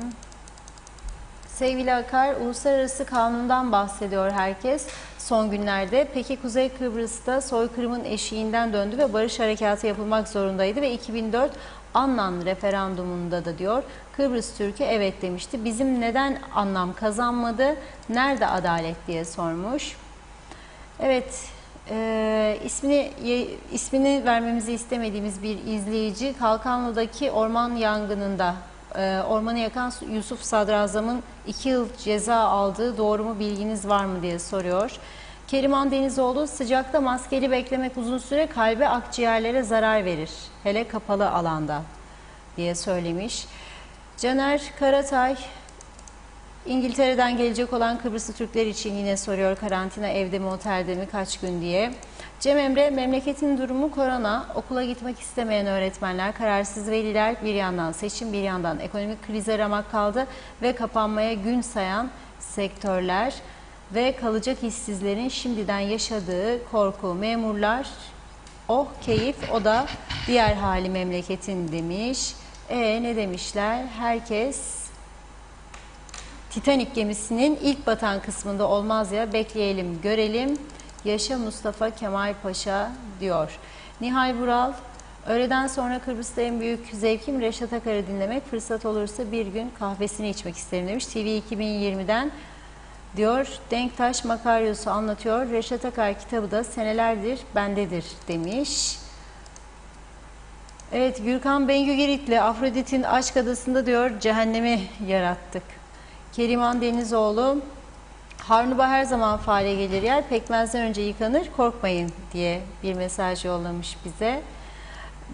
Sevgili Akar, uluslararası kanundan bahsediyor herkes son günlerde. Peki Kuzey Kıbrıs'ta soykırımın eşiğinden döndü ve barış harekatı yapılmak zorundaydı ve 2004 Annan referandumunda da diyor Kıbrıs Türk'ü evet demişti. Bizim neden anlam kazanmadı? Nerede adalet diye sormuş. Evet, ismini vermemizi istemediğimiz bir izleyici Kalkanlı'daki orman yangınında ormanı yakan Yusuf Sadrazam'ın 2 yıl ceza aldığı doğru mu, bilginiz var mı diye soruyor. Keriman Denizoğlu, sıcakta maskeli beklemek uzun süre kalbe, akciğerlere zarar verir. Hele kapalı alanda diye söylemiş. Caner Karatay, İngiltere'den gelecek olan Kıbrıslı Türkler için yine soruyor, karantina evde mi otelde mi kaç gün diye. Cem Emre, memleketin durumu korona, okula gitmek istemeyen öğretmenler, kararsız veliler, bir yandan seçim bir yandan ekonomik krize ramak kaldı ve kapanmaya gün sayan sektörler ve kalacak işsizlerin şimdiden yaşadığı korku, memurlar, oh keyif o da diğer hali memleketin demiş. Ne demişler? Herkes Titanic gemisinin ilk batan kısmında olmaz ya, bekleyelim görelim. Yaşa Mustafa Kemal Paşa diyor. Nihal Vural, öğleden sonra Kıbrıs'ta en büyük zevkim Reşat Akar'ı dinlemek. Fırsat olursa bir gün kahvesini içmek isterim demiş. TV 2020'den diyor. Denktaş Makaryos'u anlatıyor. Reşat Akar kitabı da senelerdir bendedir demiş. Evet, Gürkan Bengü Giritli, Afrodit'in aşk adasında diyor cehennemi yarattık. Keriman Denizoğlu, Harnuba her zaman faale gelir yer, pekmezden önce yıkanır, korkmayın diye bir mesaj yollamış bize.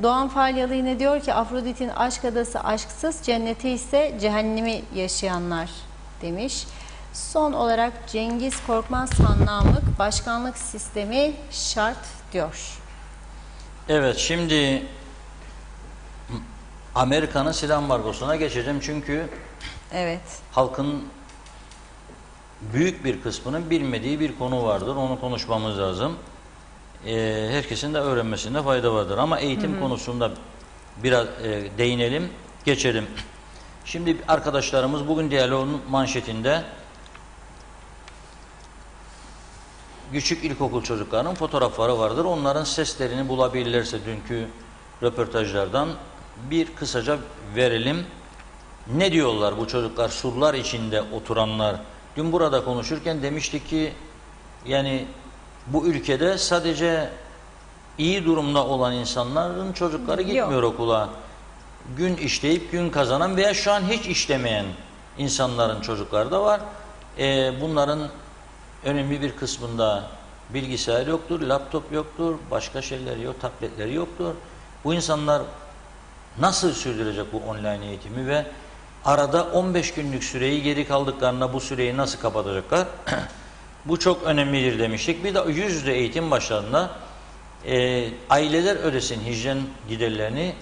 Doğan Falyalı yine diyor ki Afrodit'in aşk adası aşksız, cenneti ise cehennemi yaşayanlar demiş. Son olarak Cengiz Korkmaz Namık, başkanlık sistemi şart diyor. Evet, şimdi Amerika'nın silah ambargosuna geçeceğim çünkü evet, halkın büyük bir kısmının bilmediği bir konu vardır. Onu konuşmamız lazım. Herkesin de öğrenmesinde fayda vardır. Ama eğitim konusunda biraz değinelim, geçelim. Şimdi arkadaşlarımız bugün diyaloğun manşetinde küçük ilkokul çocuklarının fotoğrafları vardır. Onların seslerini bulabilirlerse dünkü röportajlardan bir kısaca verelim. ne diyorlar bu çocuklar, surlar içinde oturanlar? Dün burada konuşurken demiştik ki yani bu ülkede sadece iyi durumda olan insanların çocukları gitmiyor okula. Gün işleyip gün kazanan veya şu an hiç işlemeyen insanların çocukları da var. Bunların önemli bir kısmında bilgisayar yoktur, laptop yoktur, başka şeyler yok, tabletleri yoktur. Bu insanlar nasıl sürdürecek bu online eğitimi ve arada 15 günlük süreyi geri kaldıklarında bu süreyi nasıl kapatacaklar? Bu çok önemlidir demiştik. Bir de yüz yüze eğitim başlarında aileler ödesin hijyen giderlerini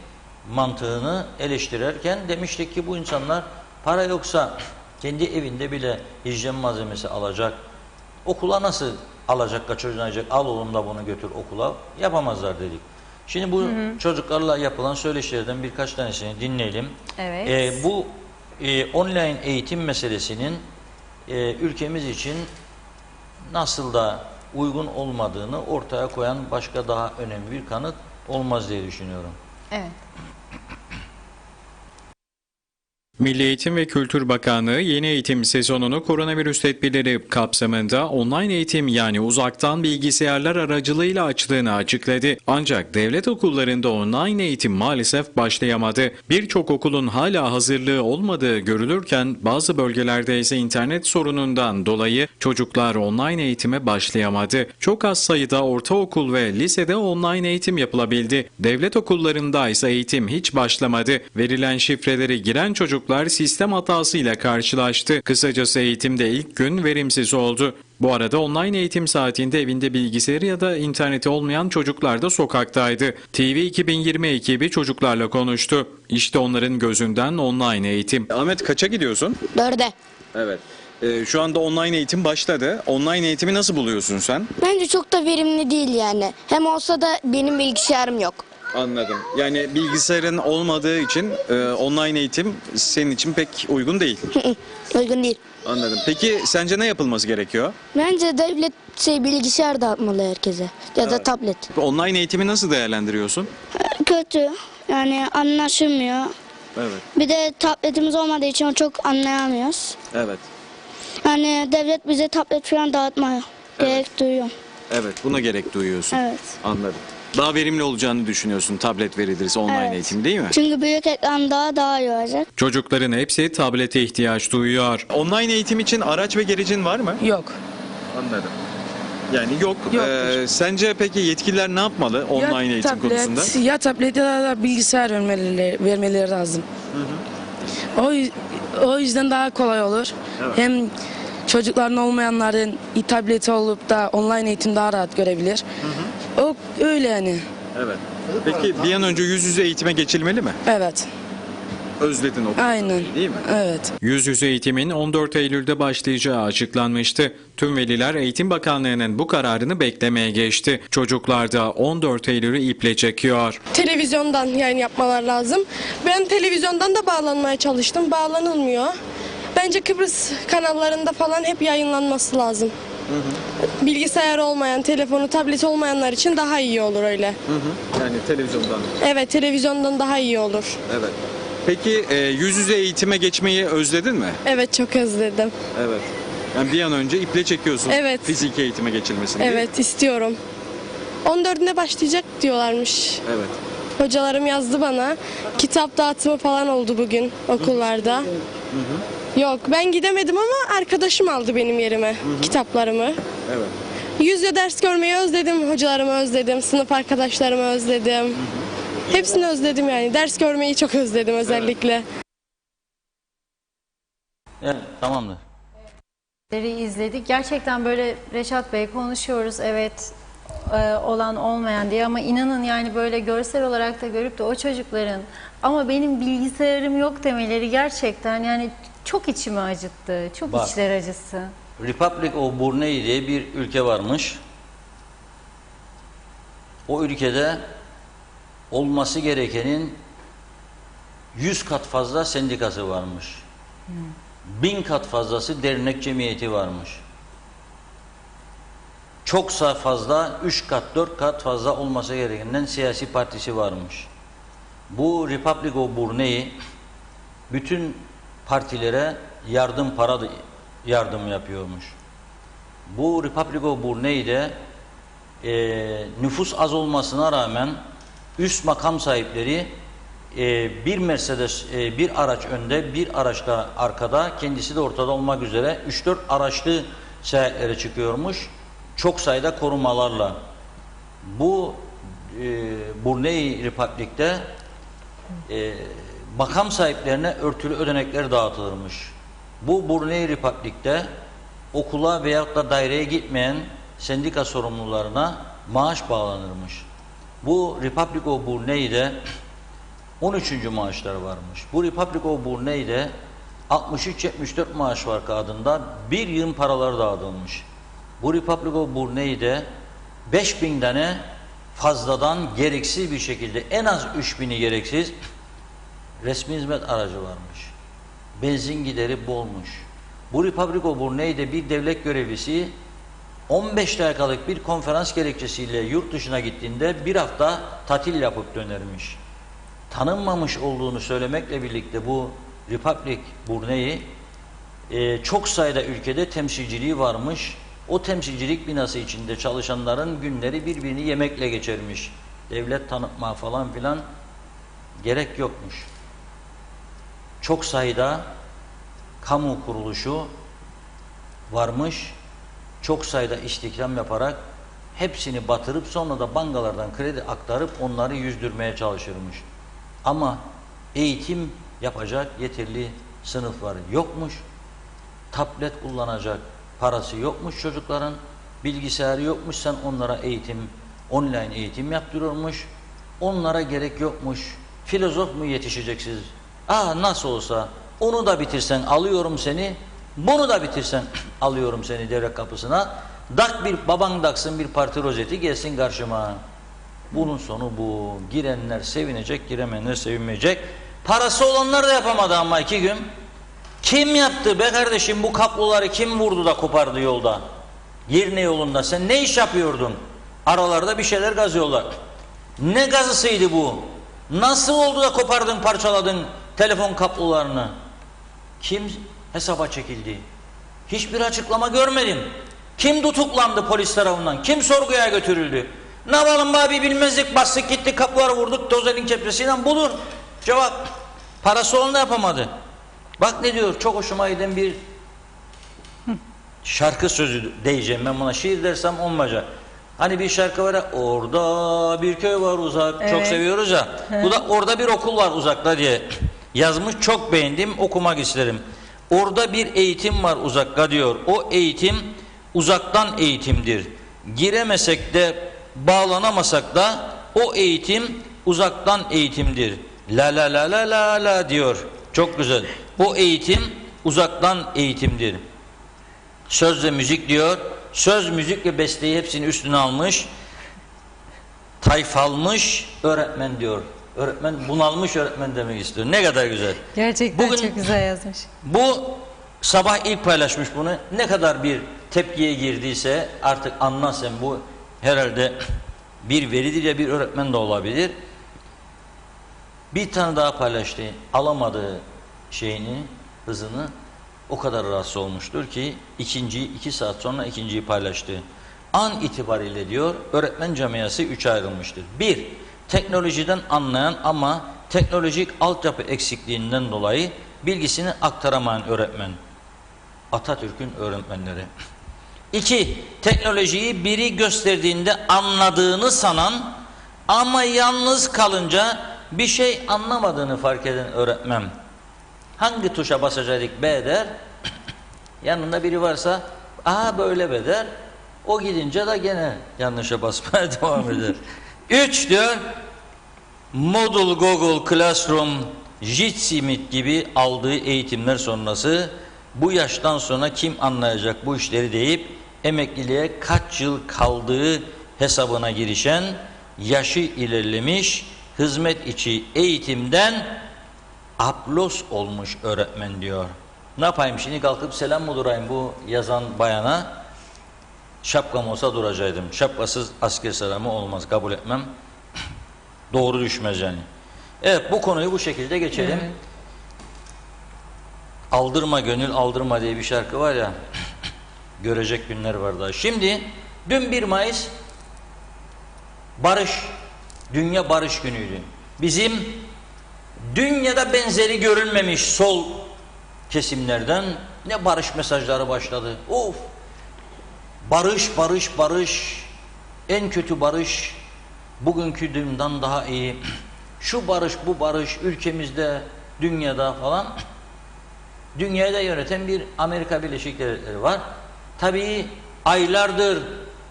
mantığını eleştirirken demiştik ki bu insanlar para yoksa kendi evinde bile hijyen malzemesi alacak. Okula nasıl alacak, kaçıracak, al oğlum da bunu götür okula yapamazlar dedik. Şimdi bu çocuklarla yapılan söyleşilerden birkaç tanesini dinleyelim. Evet. Bu online eğitim meselesinin ülkemiz için nasıl da uygun olmadığını ortaya koyan başka daha önemli bir kanıt olmaz diye düşünüyorum. Evet. Milli Eğitim ve Kültür Bakanlığı yeni eğitim sezonunu koronavirüs tedbirleri kapsamında online eğitim yani uzaktan bilgisayarlar aracılığıyla açtığını açıkladı. Ancak devlet okullarında online eğitim maalesef başlayamadı. Birçok okulun hala hazırlığı olmadığı görülürken bazı bölgelerde ise internet sorunundan dolayı çocuklar online eğitime başlayamadı. Çok az sayıda ortaokul ve lisede online eğitim yapılabildi. Devlet okullarında ise eğitim hiç başlamadı. Verilen şifreleri giren çocuklar sistem hatasıyla karşılaştı. Kısacası eğitimde ilk gün verimsiz oldu. Bu arada online eğitim saatinde evinde bilgisayarı ya da interneti olmayan çocuklar da sokaktaydı. TV 2020 ekibi çocuklarla konuştu. İşte onların gözünden online eğitim. Ahmet kaça gidiyorsun? 4'e. Evet. Şu anda online eğitim başladı. Online eğitimi nasıl buluyorsun sen? Bence çok da verimli değil yani. Hem olsa da benim bilgisayarım yok. Anladım. Yani bilgisayarın olmadığı için online eğitim senin için pek uygun değil. Uygun değil. Anladım. Peki sence ne yapılması gerekiyor? Bence devlet bilgisayar dağıtmalı herkese. Ya da tablet. Online eğitimi nasıl değerlendiriyorsun? Kötü. Yani anlaşılmıyor. Evet. Bir de tabletimiz olmadığı için çok anlayamıyoruz. Evet. Yani devlet bize tablet falan dağıtmaya gerek duyuyor. Evet. Buna gerek duyuyorsun. Evet. Anladım. Daha verimli olacağını düşünüyorsun tablet verilirse online Evet. eğitim değil mi? Çünkü büyük ekran daha iyi olacak. Çocukların hepsi tablete ihtiyaç duyuyor. Online eğitim için araç ve gerecin var mı? Yok. Anladım. Yani yok. Yok. Sence peki yetkililer ne yapmalı online eğitim konusunda? Ya tablet ya da bilgisayar vermeleri lazım. O yüzden daha kolay olur. Evet. Hem çocukların olmayanların tableti olup da online eğitim daha rahat görebilir. O öyle yani. Evet. Peki bir an önce yüz yüze eğitime geçilmeli mi? Evet. Özledin o Aynen. değil mi? Evet. Yüz yüze eğitimin 14 Eylül'de başlayacağı açıklanmıştı. Tüm veliler Eğitim Bakanlığı'nın bu kararını beklemeye geçti. Çocuklar da 14 Eylül'ü iple çekiyor. Televizyondan yayın yapmalar lazım. Ben televizyondan da bağlanmaya çalıştım. Bağlanılmıyor. Bence Kıbrıs kanallarında falan hep yayınlanması lazım. Bilgisayar olmayan, telefonu, tablet olmayanlar için daha iyi olur öyle. Yani televizyondan. Evet, televizyondan daha iyi olur. Evet. Peki yüz yüze eğitime geçmeyi özledin mi? Evet, çok özledim. Evet. Yani bir an önce iple çekiyorsun. Evet. Fiziki eğitime geçilmesini. değil mi? Evet, istiyorum. 14'ünde başlayacak diyorlarmış. Evet. Hocalarım yazdı bana. Kitap dağıtımı falan oldu bugün okullarda. Yok, ben gidemedim ama arkadaşım aldı benim yerime kitaplarımı. Evet. Yüz yüze ders görmeyi özledim, hocalarımı özledim, sınıf arkadaşlarımı özledim. Hepsini özledim yani. Ders görmeyi çok özledim özellikle. Evet, tamamdır. İzledik. Gerçekten böyle Reşat Bey konuşuyoruz. Evet olan olmayan diye ama inanın yani böyle görsel olarak da görüp de o çocukların ama benim bilgisayarım yok demeleri gerçekten yani çok içimi acıttı. Çok Bak. içler acısı. Republic of Brunei diye bir ülke varmış. O ülkede olması gerekenin 100 kat fazla sendikası varmış. 1000 kat fazlası dernek cemiyeti varmış. Çoksa fazla 3 kat 4 kat fazla olması gerekenden siyasi partisi varmış. Bu Republic of Brunei bütün partilere yardım yapıyormuş. Bu Republic of Brunei'de nüfus az olmasına rağmen üst makam sahipleri bir Mercedes, bir araç önde, bir araç da arkada, kendisi de ortada olmak üzere 3-4 araçlı seyahatlere çıkıyormuş. Çok sayıda korumalarla. Bu Brunei Republic'te makam sahiplerine örtülü ödenekler dağıtılırmış. Bu Brunei Republic'te okula veyahut da daireye gitmeyen sendika sorumlularına maaş bağlanırmış. Bu Republic of Brunei'de 13. maaşlar varmış. Bu Republic of Brunei'de 63-74 maaş var adında bir yığın paralar dağıtılmış. Bu Republic of Brunei'de 5000 tane fazladan gereksiz bir şekilde en az 3000'i gereksiz resmi hizmet aracı varmış. Benzin gideri bolmuş. Bu Republic of Brunei'de bir devlet görevlisi 15 dakikalık bir konferans gerekçesiyle yurt dışına gittiğinde bir hafta tatil yapıp dönermiş. Tanınmamış olduğunu söylemekle birlikte bu Republic Brunei çok sayıda ülkede temsilciliği varmış. O temsilcilik binası içinde çalışanların günleri birbirini yemekle geçermiş. Devlet tanıtma falan filan gerek yokmuş. Çok sayıda kamu kuruluşu varmış. Çok sayıda istihdam yaparak hepsini batırıp sonra da bankalardan kredi aktarıp onları yüzdürmeye çalışırmış. Ama eğitim yapacak yeterli sınıfları yokmuş. Tablet kullanacak parası yokmuş çocukların. Bilgisayarı yokmuş. Sen onlara online eğitim yaptırıyormuş. Onlara gerek yokmuş. Filozof mu yetişeceksiniz? Nasıl olsa onu da bitirsen alıyorum seni. Bunu da bitirsen alıyorum seni devlet kapısına. Baban taksın bir parti rozeti gelsin karşıma. Bunun sonu bu. Girenler sevinecek, giremeyenler sevinmeyecek. Parası olanlar da yapamadı ama 2 gün. Kim yaptı be kardeşim bu kabloları kim vurdu da kopardı yolda? Girne yolunda sen ne iş yapıyordun? Aralarda bir şeyler gazıyorlar. Ne gazısıydı bu? Nasıl oldu da kopardın, parçaladın telefon kablolarını? Kim hesaba çekildi? Hiçbir açıklama görmedim. Kim tutuklandı polis tarafından? Kim sorguya götürüldü? Ne yapalım abi bilmezlik bastık gitti kapıları vurduk dozerin kepresiyle budur. Cevap. Parası olan da yapamadı. Bak ne diyor çok hoşuma giden bir şarkı sözü diyeceğim ben buna şiir dersem olmayacak. Hani bir şarkı var ya orada bir köy var uzak çok seviyoruz ya. Bu da orada bir okul var uzakta diye yazmış çok beğendim okumak isterim. Orada bir eğitim var uzakta diyor. O eğitim uzaktan eğitimdir. Giremesek de bağlanamasak da o eğitim uzaktan eğitimdir. La la la la la la diyor. Çok güzel. O eğitim uzaktan eğitimdir. Söz ve müzik diyor. Söz, müzik ve besteyi hepsini üstüne almış. Tayfalmış öğretmen diyor. Öğretmen bunalmış öğretmen demek istiyor. Ne kadar güzel. Gerçekten çok güzel yazmış. Bu sabah ilk paylaşmış bunu. Ne kadar bir tepkiye girdiyse artık anlasın bu herhalde bir velidir ya bir öğretmen de olabilir. Bir tane daha paylaştı. Alamadığı hızını o kadar rahatsız olmuştur ki 2 saat sonra ikinciyi paylaştı. An itibariyle diyor öğretmen camiası 3'e ayrılmıştır. 1. Teknolojiden anlayan ama teknolojik altyapı eksikliğinden dolayı bilgisini aktaramayan öğretmen. Atatürk'ün öğretmenleri. 2. Teknolojiyi biri gösterdiğinde anladığını sanan ama yalnız kalınca bir şey anlamadığını fark eden öğretmen. Hangi tuşa basacaktık B der. Yanında biri varsa böyle be der. O gidince de gene yanlışa basmaya devam eder. 3 diyor Moodle, Google, Classroom, Jitsi Meet gibi aldığı eğitimler sonrası bu yaştan sonra kim anlayacak bu işleri deyip emekliliğe kaç yıl kaldığı hesabına girişen yaşı ilerlemiş hizmet içi eğitimden aplos olmuş öğretmen diyor. Ne yapayım şimdi kalkıp selam mı durayım bu yazan bayana? Şapkam olsa duracaktım. Şapkasız asker selamı olmaz. Kabul etmem. Doğru düşmez yani. Evet bu konuyu bu şekilde geçelim. Aldırma gönül aldırma diye bir şarkı var ya, görecek günler var daha. Şimdi dün 1 Mayıs barış, dünya barış günüydü. Bizim dünyada benzeri görülmemiş sol kesimlerden ne barış mesajları başladı. Of! Barış, barış, barış. En kötü barış bugünkü dünden daha iyi. Şu barış, bu barış ülkemizde, dünyada falan. Dünyayı da yöneten bir Amerika Birleşik Devletleri var. Tabii aylardır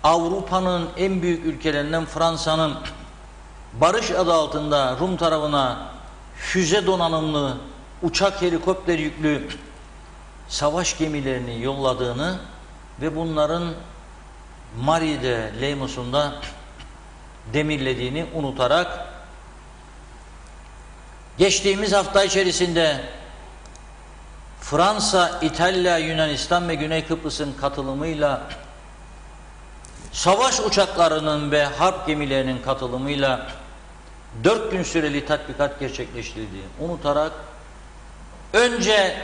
Avrupa'nın en büyük ülkelerinden Fransa'nın barış adı altında Rum tarafına füze donanımlı, uçak helikopter yüklü savaş gemilerini yolladığını ve bunların Mari'de, Leymos'unda demirlediğini unutarak geçtiğimiz hafta içerisinde Fransa, İtalya, Yunanistan ve Güney Kıbrıs'ın katılımıyla savaş uçaklarının ve harp gemilerinin katılımıyla 4 gün süreli tatbikat gerçekleştirildiğini unutarak önce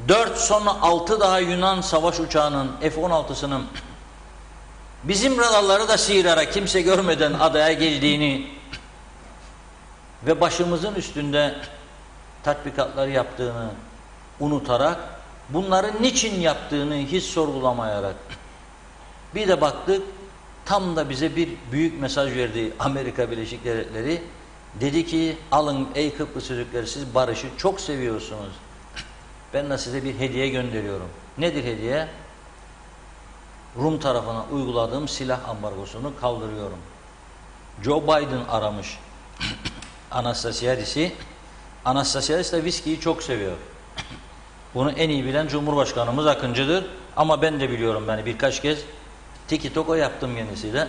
4 sonra 6 daha Yunan savaş uçağının F-16'sının bizim radarları da sıyırarak kimse görmeden adaya geldiğini ve başımızın üstünde tatbikatları yaptığını unutarak, bunların niçin yaptığını hiç sorgulamayarak bir de baktık, tam da bize bir büyük mesaj verdi Amerika Birleşik Devletleri. Dedi ki, alın ey Kıbrıs çocukları, siz barışı çok seviyorsunuz. Ben de size bir hediye gönderiyorum. Nedir hediye? Rum tarafına uyguladığım silah ambargosunu kaldırıyorum. Joe Biden aramış Anastasiadis'i. Anastasiadis de viskiyi çok seviyor. Bunu en iyi bilen Cumhurbaşkanımız Akıncı'dır. Ama ben de biliyorum, yani birkaç kez tiki toko yaptım kendisiyle.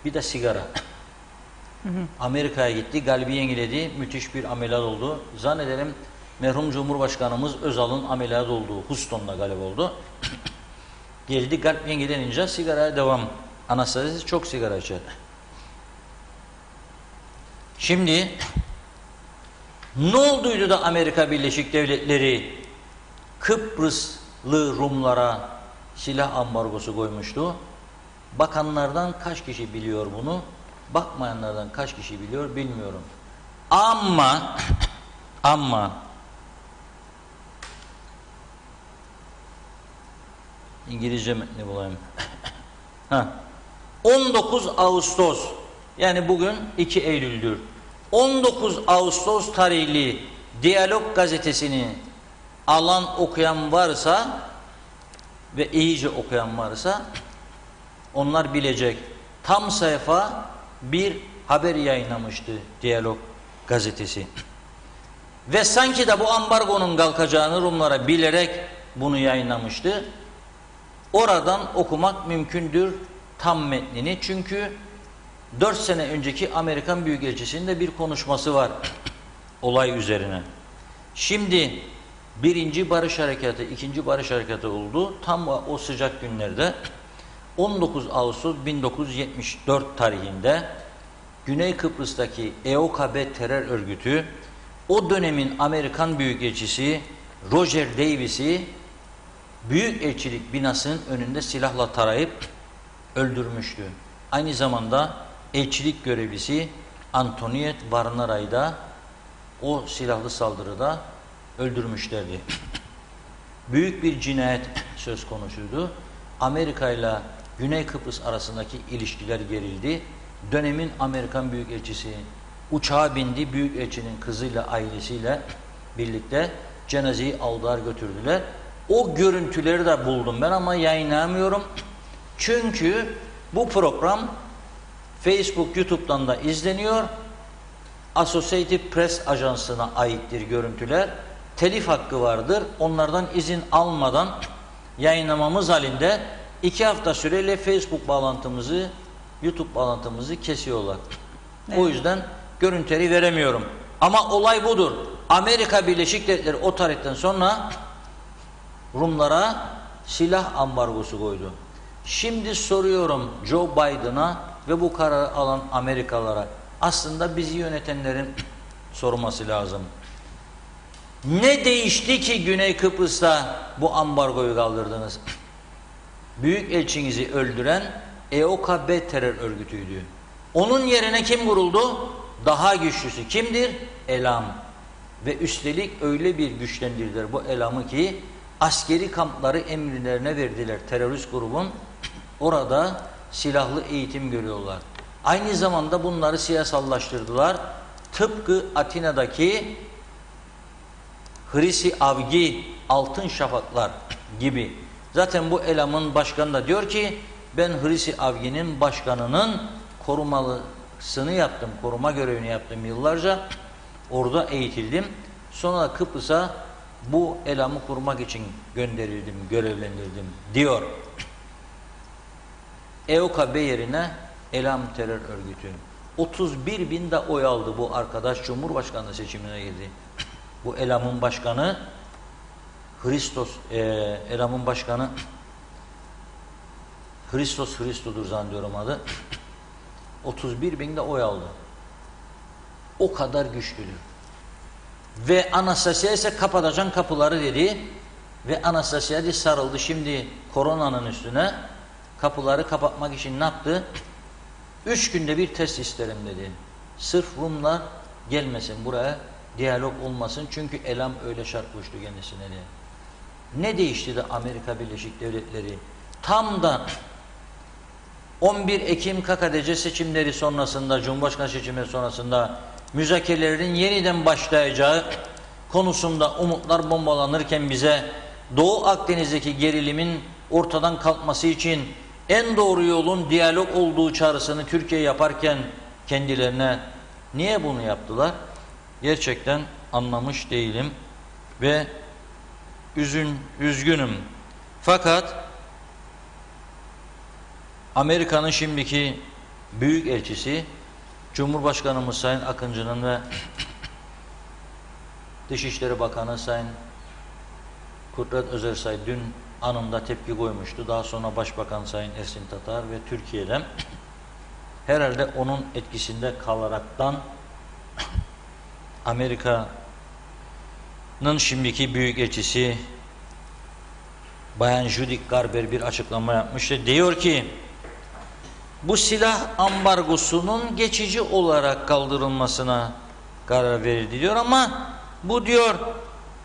Bir de sigara. Amerika'ya gitti, kalbi yeniledi, müthiş bir ameliyat oldu. Zannederim merhum Cumhurbaşkanımız Özal'ın ameliyat olduğu Houston'da galiba oldu. Geldi, kalp yenilenince sigaraya devam. Anastasiadis çok sigara içer. Şimdi ne olduydu da Amerika Birleşik Devletleri Kıbrıslı Rumlara silah ambargosu koymuştu? Bakanlardan kaç kişi biliyor bunu? Bakmayanlardan kaç kişi biliyor bilmiyorum. Ama İngilizce metni bulayım. 19 Ağustos, yani bugün 2 Eylül'dür. 19 Ağustos tarihli Diyalog gazetesini alan okuyan varsa ve iyice okuyan varsa onlar bilecek. Tam sayfa bir haber yayınlamıştı Diyalog gazetesi. Ve sanki de bu ambargonun kalkacağını Rumlara bilerek bunu yayınlamıştı. Oradan okumak mümkündür tam metnini. Çünkü 4 sene önceki Amerikan Büyükelçisi'nin de bir konuşması var olay üzerine. Şimdi birinci barış harekatı, ikinci barış harekatı oldu. Tam o sıcak günlerde 19 Ağustos 1974 tarihinde Güney Kıbrıs'taki EOKB terör örgütü o dönemin Amerikan Büyükelçisi Roger Davis'i Büyükelçilik binasının önünde silahla tarayıp öldürmüştü. Aynı zamanda elçilik görevlisi Antoniette Varnara'yı da o silahlı saldırıda öldürmüşlerdi. Büyük bir cinayet söz konusuydu. Amerika ile Güney Kıbrıs arasındaki ilişkiler gerildi. Dönemin Amerikan Büyükelçisi uçağa bindi, Büyükelçinin kızıyla, ailesiyle birlikte cenazeyi aldılar, götürdüler. O görüntüleri de buldum ben ama yayınlamıyorum. Çünkü bu program Facebook, YouTube'dan da izleniyor. Associated Press ajansına aittir görüntüler. Telif hakkı vardır. Onlardan izin almadan yayınlamamız halinde 2 hafta süreyle Facebook bağlantımızı, YouTube bağlantımızı kesiyorlar. Evet. O yüzden görüntüleri veremiyorum. Ama olay budur. Amerika Birleşik Devletleri o tarihten sonra Rumlara silah ambargosu koydu. Şimdi soruyorum Joe Biden'a ve bu kararı alan Amerikalılara, aslında bizi yönetenlerin sorması lazım. Ne değişti ki Güney Kıbrıs'ta bu ambargoyu kaldırdınız? Büyükelçinizi öldüren EOKB terör örgütüydü. Onun yerine kim kuruldu? Daha güçlüsü kimdir? Elam. Ve üstelik öyle bir güçlendirdiler bu Elam'ı ki askeri kampları emirlerine verdiler terörist grubun. Orada silahlı eğitim görüyorlar. Aynı zamanda bunları siyasallaştırdılar. Tıpkı Atina'daki Hrisi Avgi, Altın Şafaklar gibi. Zaten bu Elam'ın başkanı da diyor ki ben Hrisi Avgi'nin başkanının korumalısını yaptım, koruma görevini yaptım yıllarca. Orada eğitildim. Sonra da Kıbrıs'a bu Elam'ı kurmak için gönderildim, görevlendirdim diyor. EOKB yerine Elam terör örgütü. 31 bin de oy aldı bu arkadaş, Cumhurbaşkanlığı seçimine girdi. Bu Elam'ın başkanı Elam'ın başkanı Hristo'dur zannediyorum adı. 31 bin de oy aldı. O kadar güçlüdür. Ve Anastasya ise kapatacaksın kapıları dedi. Ve Anastasya sarıldı şimdi koronanın üstüne. Kapıları kapatmak için ne yaptı? 3 günde bir test isterim dedi. Sırf Rumlar gelmesin buraya, diyalog olmasın. Çünkü Elam öyle şart koştu kendisine diye. Ne değişti de Amerika Birleşik Devletleri tam da 11 Ekim KKTC seçimleri sonrasında, Cumhurbaşkanı seçimleri sonrasında müzakerelerin yeniden başlayacağı konusunda umutlar bombalanırken bize Doğu Akdeniz'deki gerilimin ortadan kalkması için en doğru yolun diyalog olduğu çağrısını Türkiye yaparken kendilerine niye bunu yaptılar? Gerçekten anlamış değilim ve üzgünüm. Fakat Amerika'nın şimdiki büyük elçisi Cumhurbaşkanımız Sayın Akıncı'nın ve Dışişleri Bakanı Sayın Kudret Özersay dün anında tepki koymuştu. Daha sonra Başbakan Sayın Ersin Tatar ve Türkiye'den herhalde onun etkisinde kalaraktan Amerika'nın şimdiki büyükelçisi Bayan Judith Garber bir açıklama yapmıştı. Diyor ki bu silah ambargosunun geçici olarak kaldırılmasına karar verildi diyor ama bu diyor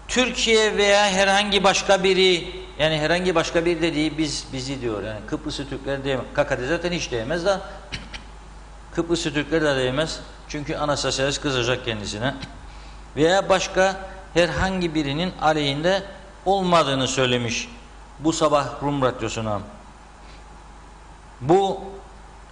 Türkiye veya herhangi başka biri, yani herhangi başka biri dediği bizi diyor, yani Kıbrıslı Türkler diyemez. KKT zaten hiç diyemez de Kıbrıslı Türkler de diyemez. Çünkü Anastasiyas kızacak kendisine. Veya başka herhangi birinin aleyhinde olmadığını söylemiş bu sabah Rum Radyosu'na. Bu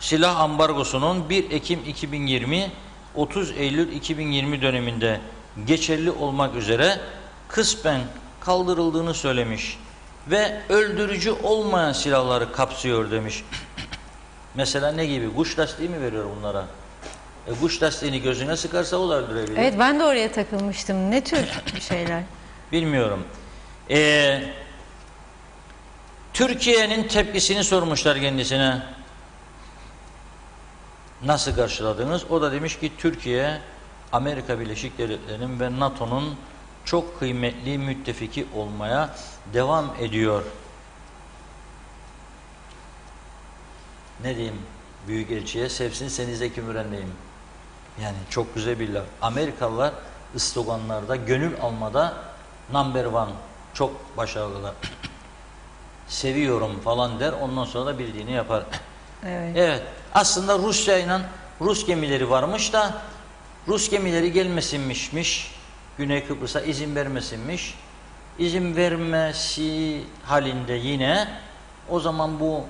silah ambargosunun 1 Ekim 2020 30 Eylül 2020 döneminde geçerli olmak üzere kısmen kaldırıldığını söylemiş ve öldürücü olmayan silahları kapsıyor demiş. Mesela ne gibi? Kuş lastiği mi veriyor bunlara? Kuş lastiğini gözüne sıkarsa o da öldürebilir. Evet, ben de oraya takılmıştım. Ne tür bir şeyler? Bilmiyorum. Türkiye'nin tepkisini sormuşlar kendisine. Nasıl karşıladınız? O da demiş ki Türkiye, Amerika Birleşik Devletleri'nin ve NATO'nun çok kıymetli müttefiki olmaya devam ediyor. Ne diyeyim Büyükelçiye? Sevsin seni Zeki Müren'deyim. Yani çok güzel bir laf. Amerikalılar sloganlarda, gönül almada number one. Çok başarılılar. Seviyorum falan der. Ondan sonra da bildiğini yapar. Evet. Evet. Aslında Rusya ile Rus gemileri varmış da Rus gemileri gelmesinmişmiş. Güney Kıbrıs'a izin vermesinmiş. İzin vermesi halinde yine o zaman bu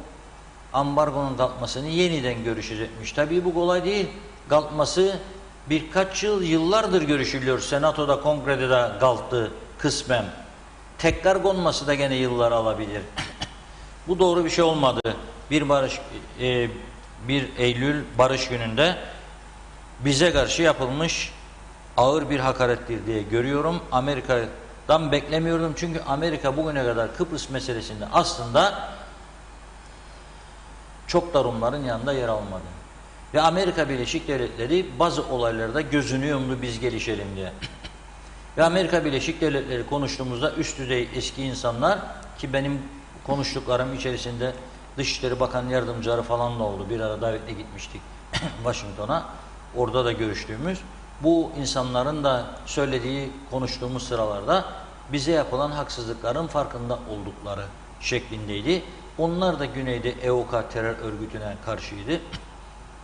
ambargonun kalkmasını yeniden görüşecekmiş. Tabii bu kolay değil. Kalkması birkaç yıllardır görüşülüyor. Senato'da, kongrede de kalktı kısmen. Tekrar konması da gene yıllar alabilir. Bu doğru bir şey olmadı. 1 Eylül Barış Günü'nde bize karşı yapılmış ağır bir hakarettir diye görüyorum. Amerika'dan beklemiyordum. Çünkü Amerika bugüne kadar Kıbrıs meselesinde aslında çok da Rumların yanında yer almadı. Ve Amerika Birleşik Devletleri bazı olaylarda gözünü yumdu biz gelişelim diye. Ve Amerika Birleşik Devletleri konuştuğumuzda üst düzey eski insanlar, ki benim konuştuklarım içerisinde Dışişleri Bakan Yardımcıları falan da oldu. Bir ara davetle gitmiştik Washington'a. Orada da görüştüğümüz, bu insanların da söylediği, konuştuğumuz sıralarda bize yapılan haksızlıkların farkında oldukları şeklindeydi. Onlar da güneyde EOKA terör örgütüne karşıydı.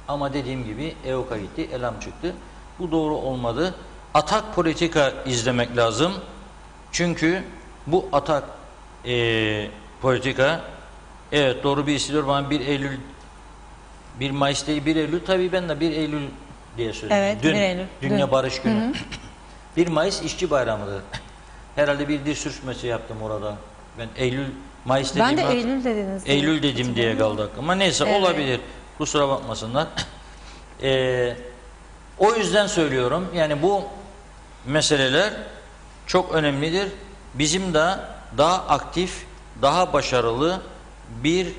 Ama dediğim gibi EOKA gitti, elam çıktı. Bu doğru olmadı. Atak politika izlemek lazım. Çünkü bu atak politika, evet doğru bir istiyor bana 1 Eylül, 1 Mayıs değil 1 Eylül, tabii ben de 1 Eylül diye söyledim. Evet, Dün, 1 Eylül. Dünya Dün. Barış Günü. 1 Mayıs işçi bayramıdır. Herhalde bir dil sürçmesi yaptım orada. Ben Eylül, Mayıs dediğim Ben de Eylül dediniz. Eylül dedim diye kaldı aklıma. Neyse Evet. olabilir. Kusura bakmasınlar. O yüzden söylüyorum. Yani bu meseleler çok önemlidir. Bizim de daha aktif, daha başarılı bir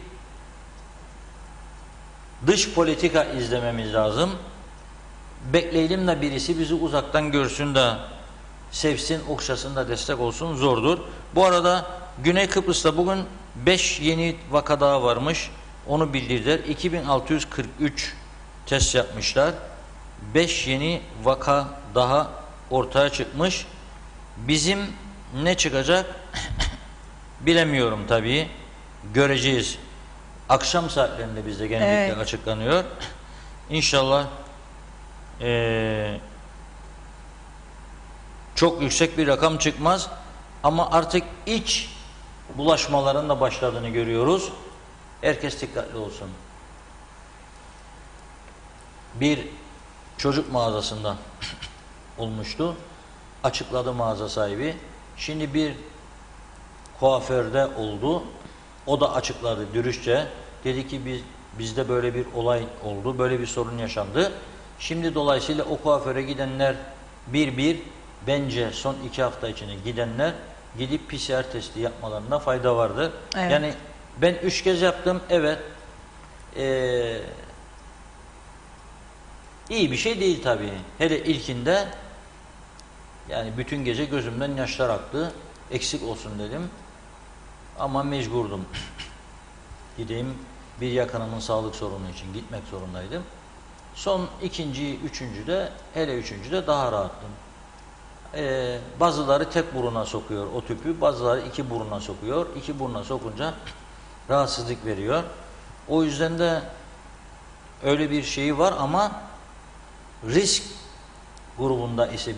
dış politika izlememiz lazım. Bekleyelim de birisi bizi uzaktan görsün de sevsin, okşasın da destek olsun, zordur. Bu arada Güney Kıbrıs'ta bugün 5 yeni vaka daha varmış. Onu bildirdiler. 2643 test yapmışlar. 5 yeni vaka daha ortaya çıkmış. Bizim ne çıkacak bilemiyorum tabii. Göreceğiz. Akşam saatlerinde bizde genellikle açıklanıyor. İnşallah çok yüksek bir rakam çıkmaz. Ama artık iç bulaşmaların da başladığını görüyoruz. Herkes dikkatli olsun. Bir çocuk mağazasında olmuştu. Açıkladı mağaza sahibi. Şimdi bir kuaförde oldu. O da açıkladı dürüstçe. Dedi ki bizde böyle bir olay oldu. Böyle bir sorun yaşandı. Şimdi dolayısıyla o kuaföre gidenler bence son 2 hafta içinde gidenler gidip PCR testi yapmalarına fayda vardır. Evet. Yani ben 3 kez yaptım. Evet. İyi bir şey değil tabii. Hele ilkinde yani bütün gece gözümden yaşlar aktı. Eksik olsun dedim. Ama mecburdum. Gideyim, bir yakınımın sağlık sorunu için gitmek zorundaydım. Son ikinci, üçüncüde, hele üçüncüde daha rahattım. Bazıları tek buruna sokuyor o tüpü, bazıları 2 buruna sokuyor. 2 buruna sokunca rahatsızlık veriyor. O yüzden de öyle bir şeyi var ama risk grubunda ise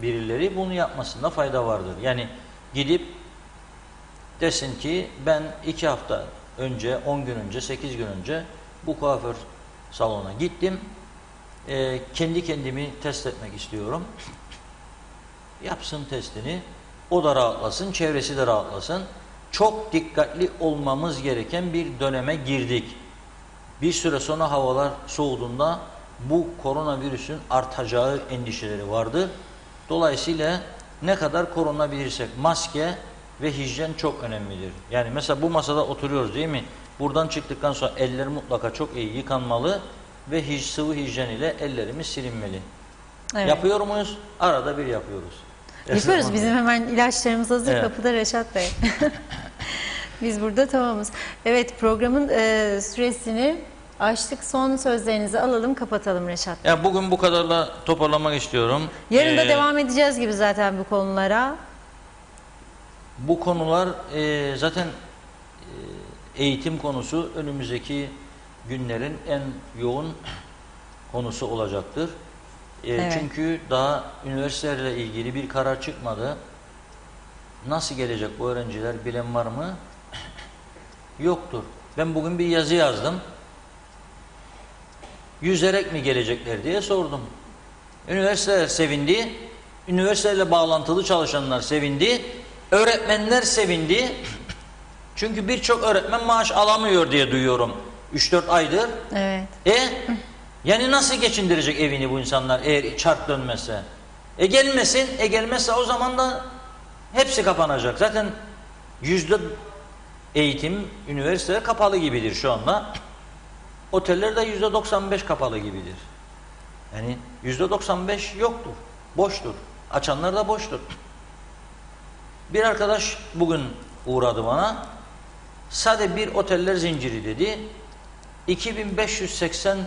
birileri bunu yapmasında fayda vardır. Yani gidip desin ki ben 2 hafta önce, 10 gün önce, 8 gün önce bu kuaför salonuna gittim. Kendi kendimi test etmek istiyorum. Yapsın testini. O da rahatlasın, çevresi de rahatlasın. Çok dikkatli olmamız gereken bir döneme girdik. Bir süre sonra havalar soğuduğunda bu koronavirüsün artacağı endişeleri vardır. Dolayısıyla ne kadar korunabilirsek maske ve hijyen çok önemlidir. Yani mesela bu masada oturuyoruz değil mi? Buradan çıktıktan sonra eller mutlaka çok iyi yıkanmalı ve sıvı hijyen ile ellerimiz silinmeli. Evet. Yapıyor muyuz? Arada bir yapıyoruz. Yapıyoruz. Bizim hemen ilaçlarımız hazır. Evet. Kapıda Reşat Bey. Biz burada tamamız. Evet, programın süresini açtık. Son sözlerinizi alalım, kapatalım Reşat. Ya bugün bu kadarla toparlamak istiyorum. Yarın da devam edeceğiz gibi zaten bu konulara. Bu konular zaten eğitim konusu önümüzdeki günlerin en yoğun konusu olacaktır. Evet. Çünkü daha üniversitelerle ilgili bir karar çıkmadı. Nasıl gelecek bu öğrenciler bilen var mı? Yoktur. Ben bugün bir yazı yazdım. Yüzerek mi gelecekler diye sordum. Üniversiteler sevindi. Üniversitelerle bağlantılı çalışanlar sevindi. Öğretmenler sevindi. Çünkü birçok öğretmen maaş alamıyor diye duyuyorum. 3-4 aydır. Evet. Yani nasıl geçindirecek evini bu insanlar eğer çark dönmezse? Gelmesin. Gelmezse o zaman da hepsi kapanacak. Zaten eğitim, üniversiteler kapalı gibidir şu anda. Oteller de %95 kapalı gibidir. Yani %95 yoktur. Boştur. Açanlar da boştur. Bir arkadaş bugün uğradı bana. Sade bir oteller zinciri dedi. 2580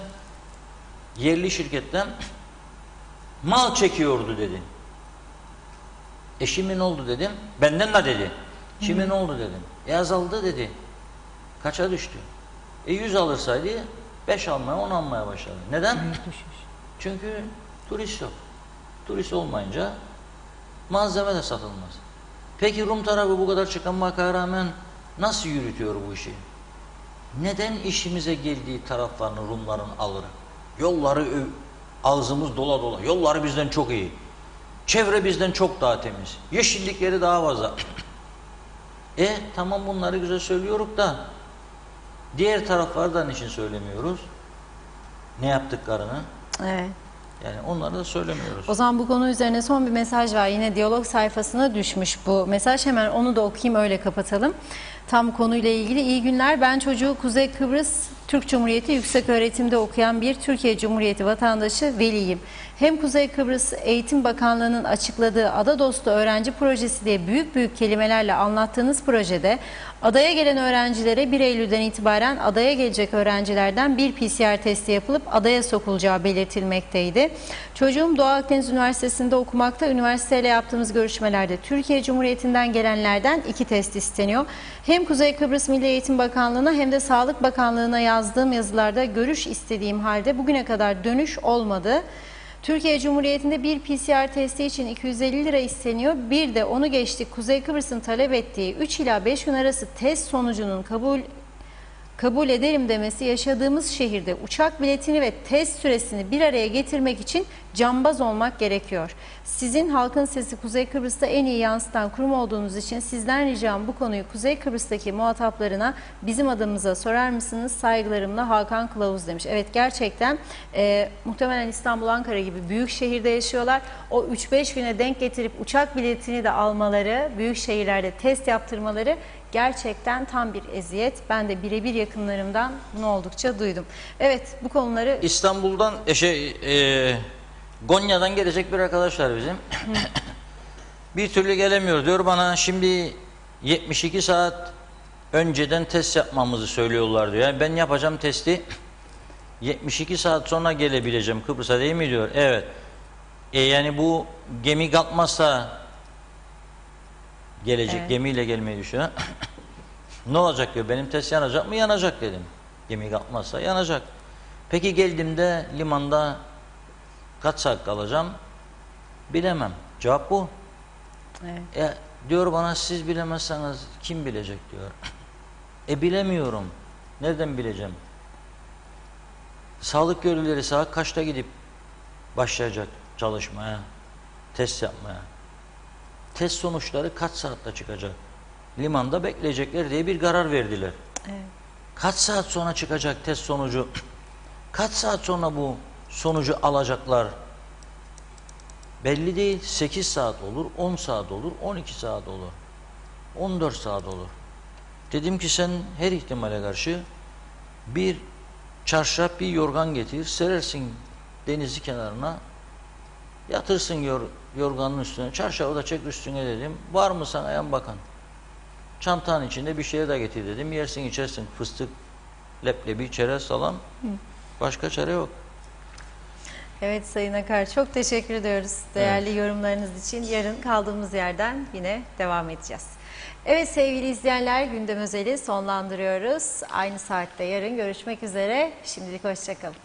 yerli şirketten mal çekiyordu dedi. Şimdi ne oldu dedim. Benden de dedi. Şimdi ne oldu dedim. Azaldı dedi. Kaça düştü? 100 alırsaydı 5 almaya 10 almaya başladı. Neden? Çünkü turist yok. Turist olmayınca malzeme de satılmaz. Peki Rum tarafı bu kadar çıkanmaya rağmen nasıl yürütüyor bu işi? Neden işimize geldiği taraflarını Rumların alır? Yolları ağzımız dola dola. Yolları bizden çok iyi. Çevre bizden çok daha temiz. Yeşillikleri daha fazla. Tamam bunları güzel söylüyoruz da diğer taraflardan için söylemiyoruz. Ne yaptıklarını. Evet. Yani onları da söylemiyoruz. O zaman bu konu üzerine son bir mesaj var. Yine diyalog sayfasına düşmüş bu mesaj. Hemen onu da okuyayım, öyle kapatalım. Tam konuyla ilgili. İyi günler. Ben çocuğu Kuzey Kıbrıs Türk Cumhuriyeti Yükseköğretim'de okuyan bir Türkiye Cumhuriyeti vatandaşı veliyim. Hem Kuzey Kıbrıs Eğitim Bakanlığı'nın açıkladığı Ada Dostu Öğrenci Projesi diye büyük kelimelerle anlattığınız projede adaya gelen öğrencilere 1 Eylül'den itibaren adaya gelecek öğrencilerden bir PCR testi yapılıp adaya sokulacağı belirtilmekteydi. Çocuğum Doğu Akdeniz Üniversitesi'nde okumakta. Üniversiteyle yaptığımız görüşmelerde Türkiye Cumhuriyeti'nden gelenlerden 2 test isteniyor. Hem Kuzey Kıbrıs Milli Eğitim Bakanlığı'na hem de Sağlık Bakanlığı'na yazdığım yazılarda görüş istediğim halde bugüne kadar dönüş olmadı. Türkiye Cumhuriyeti'nde bir PCR testi için 250 lira isteniyor. Bir de onu geçtik, Kuzey Kıbrıs'ın talep ettiği 3 ila 5 gün arası test sonucunun kabul ederim demesi yaşadığımız şehirde uçak biletini ve test süresini bir araya getirmek için cambaz olmak gerekiyor. Sizin halkın sesi Kuzey Kıbrıs'ta en iyi yansıtan kurum olduğunuz için sizden ricam bu konuyu Kuzey Kıbrıs'taki muhataplarına bizim adımıza sorar mısınız? Saygılarımla Hakan Kılavuz demiş. Evet, gerçekten muhtemelen İstanbul, Ankara gibi büyük şehirde yaşıyorlar. O 3-5 güne denk getirip uçak biletini de almaları, büyük şehirlerde test yaptırmaları gerçekten tam bir eziyet. Ben de birebir yakınlarımdan bunu oldukça duydum. Evet, bu konuları... İstanbul'dan Gonya'dan gelecek bir arkadaş var bizim. Bir türlü gelemiyor diyor bana. Şimdi 72 saat önceden test yapmamızı söylüyorlar diyor. Yani ben yapacağım testi 72 saat sonra gelebileceğim Kıbrıs'a, değil mi diyor. Evet. Yani bu gemi kalkmazsa gelecek, evet. Gemiyle gelmeyi düşünüyor. Ne olacak diyor. Benim test yanacak mı? Yanacak dedim. Gemi kalkmazsa yanacak. Peki geldiğimde limanda kaç saat kalacağım? Bilemem. Cevap bu. Evet. Diyor bana, siz bilemezseniz kim bilecek diyor. Bilemiyorum. Nereden bileceğim? Sağlık görevlileri saat kaçta gidip başlayacak çalışmaya, test yapmaya? Test sonuçları kaç saatte çıkacak? Limanda bekleyecekler diye bir karar verdiler. Evet. Kaç saat sonra çıkacak test sonucu? Kaç saat sonra bu sonucu alacaklar? Belli değil. 8 saat olur, 10 saat olur, 12 saat olur, 14 saat olur. Dedim ki sen her ihtimale karşı bir çarşaf, bir yorgan getir, serersin denizi kenarına, yatırsın yorganın üstüne, çarşafı da çek üstüne dedim. Var mı sana yan bakan? Çantanın içinde bir şey de getir dedim. Yersin içersin fıstık, leblebi, çerez, salam. Başka çare yok. Evet Sayın Akar, çok teşekkür ediyoruz değerli yorumlarınız için. Yarın kaldığımız yerden yine devam edeceğiz. Evet sevgili izleyenler, gündem özeli sonlandırıyoruz. Aynı saatte yarın görüşmek üzere. Şimdilik hoşça kalın.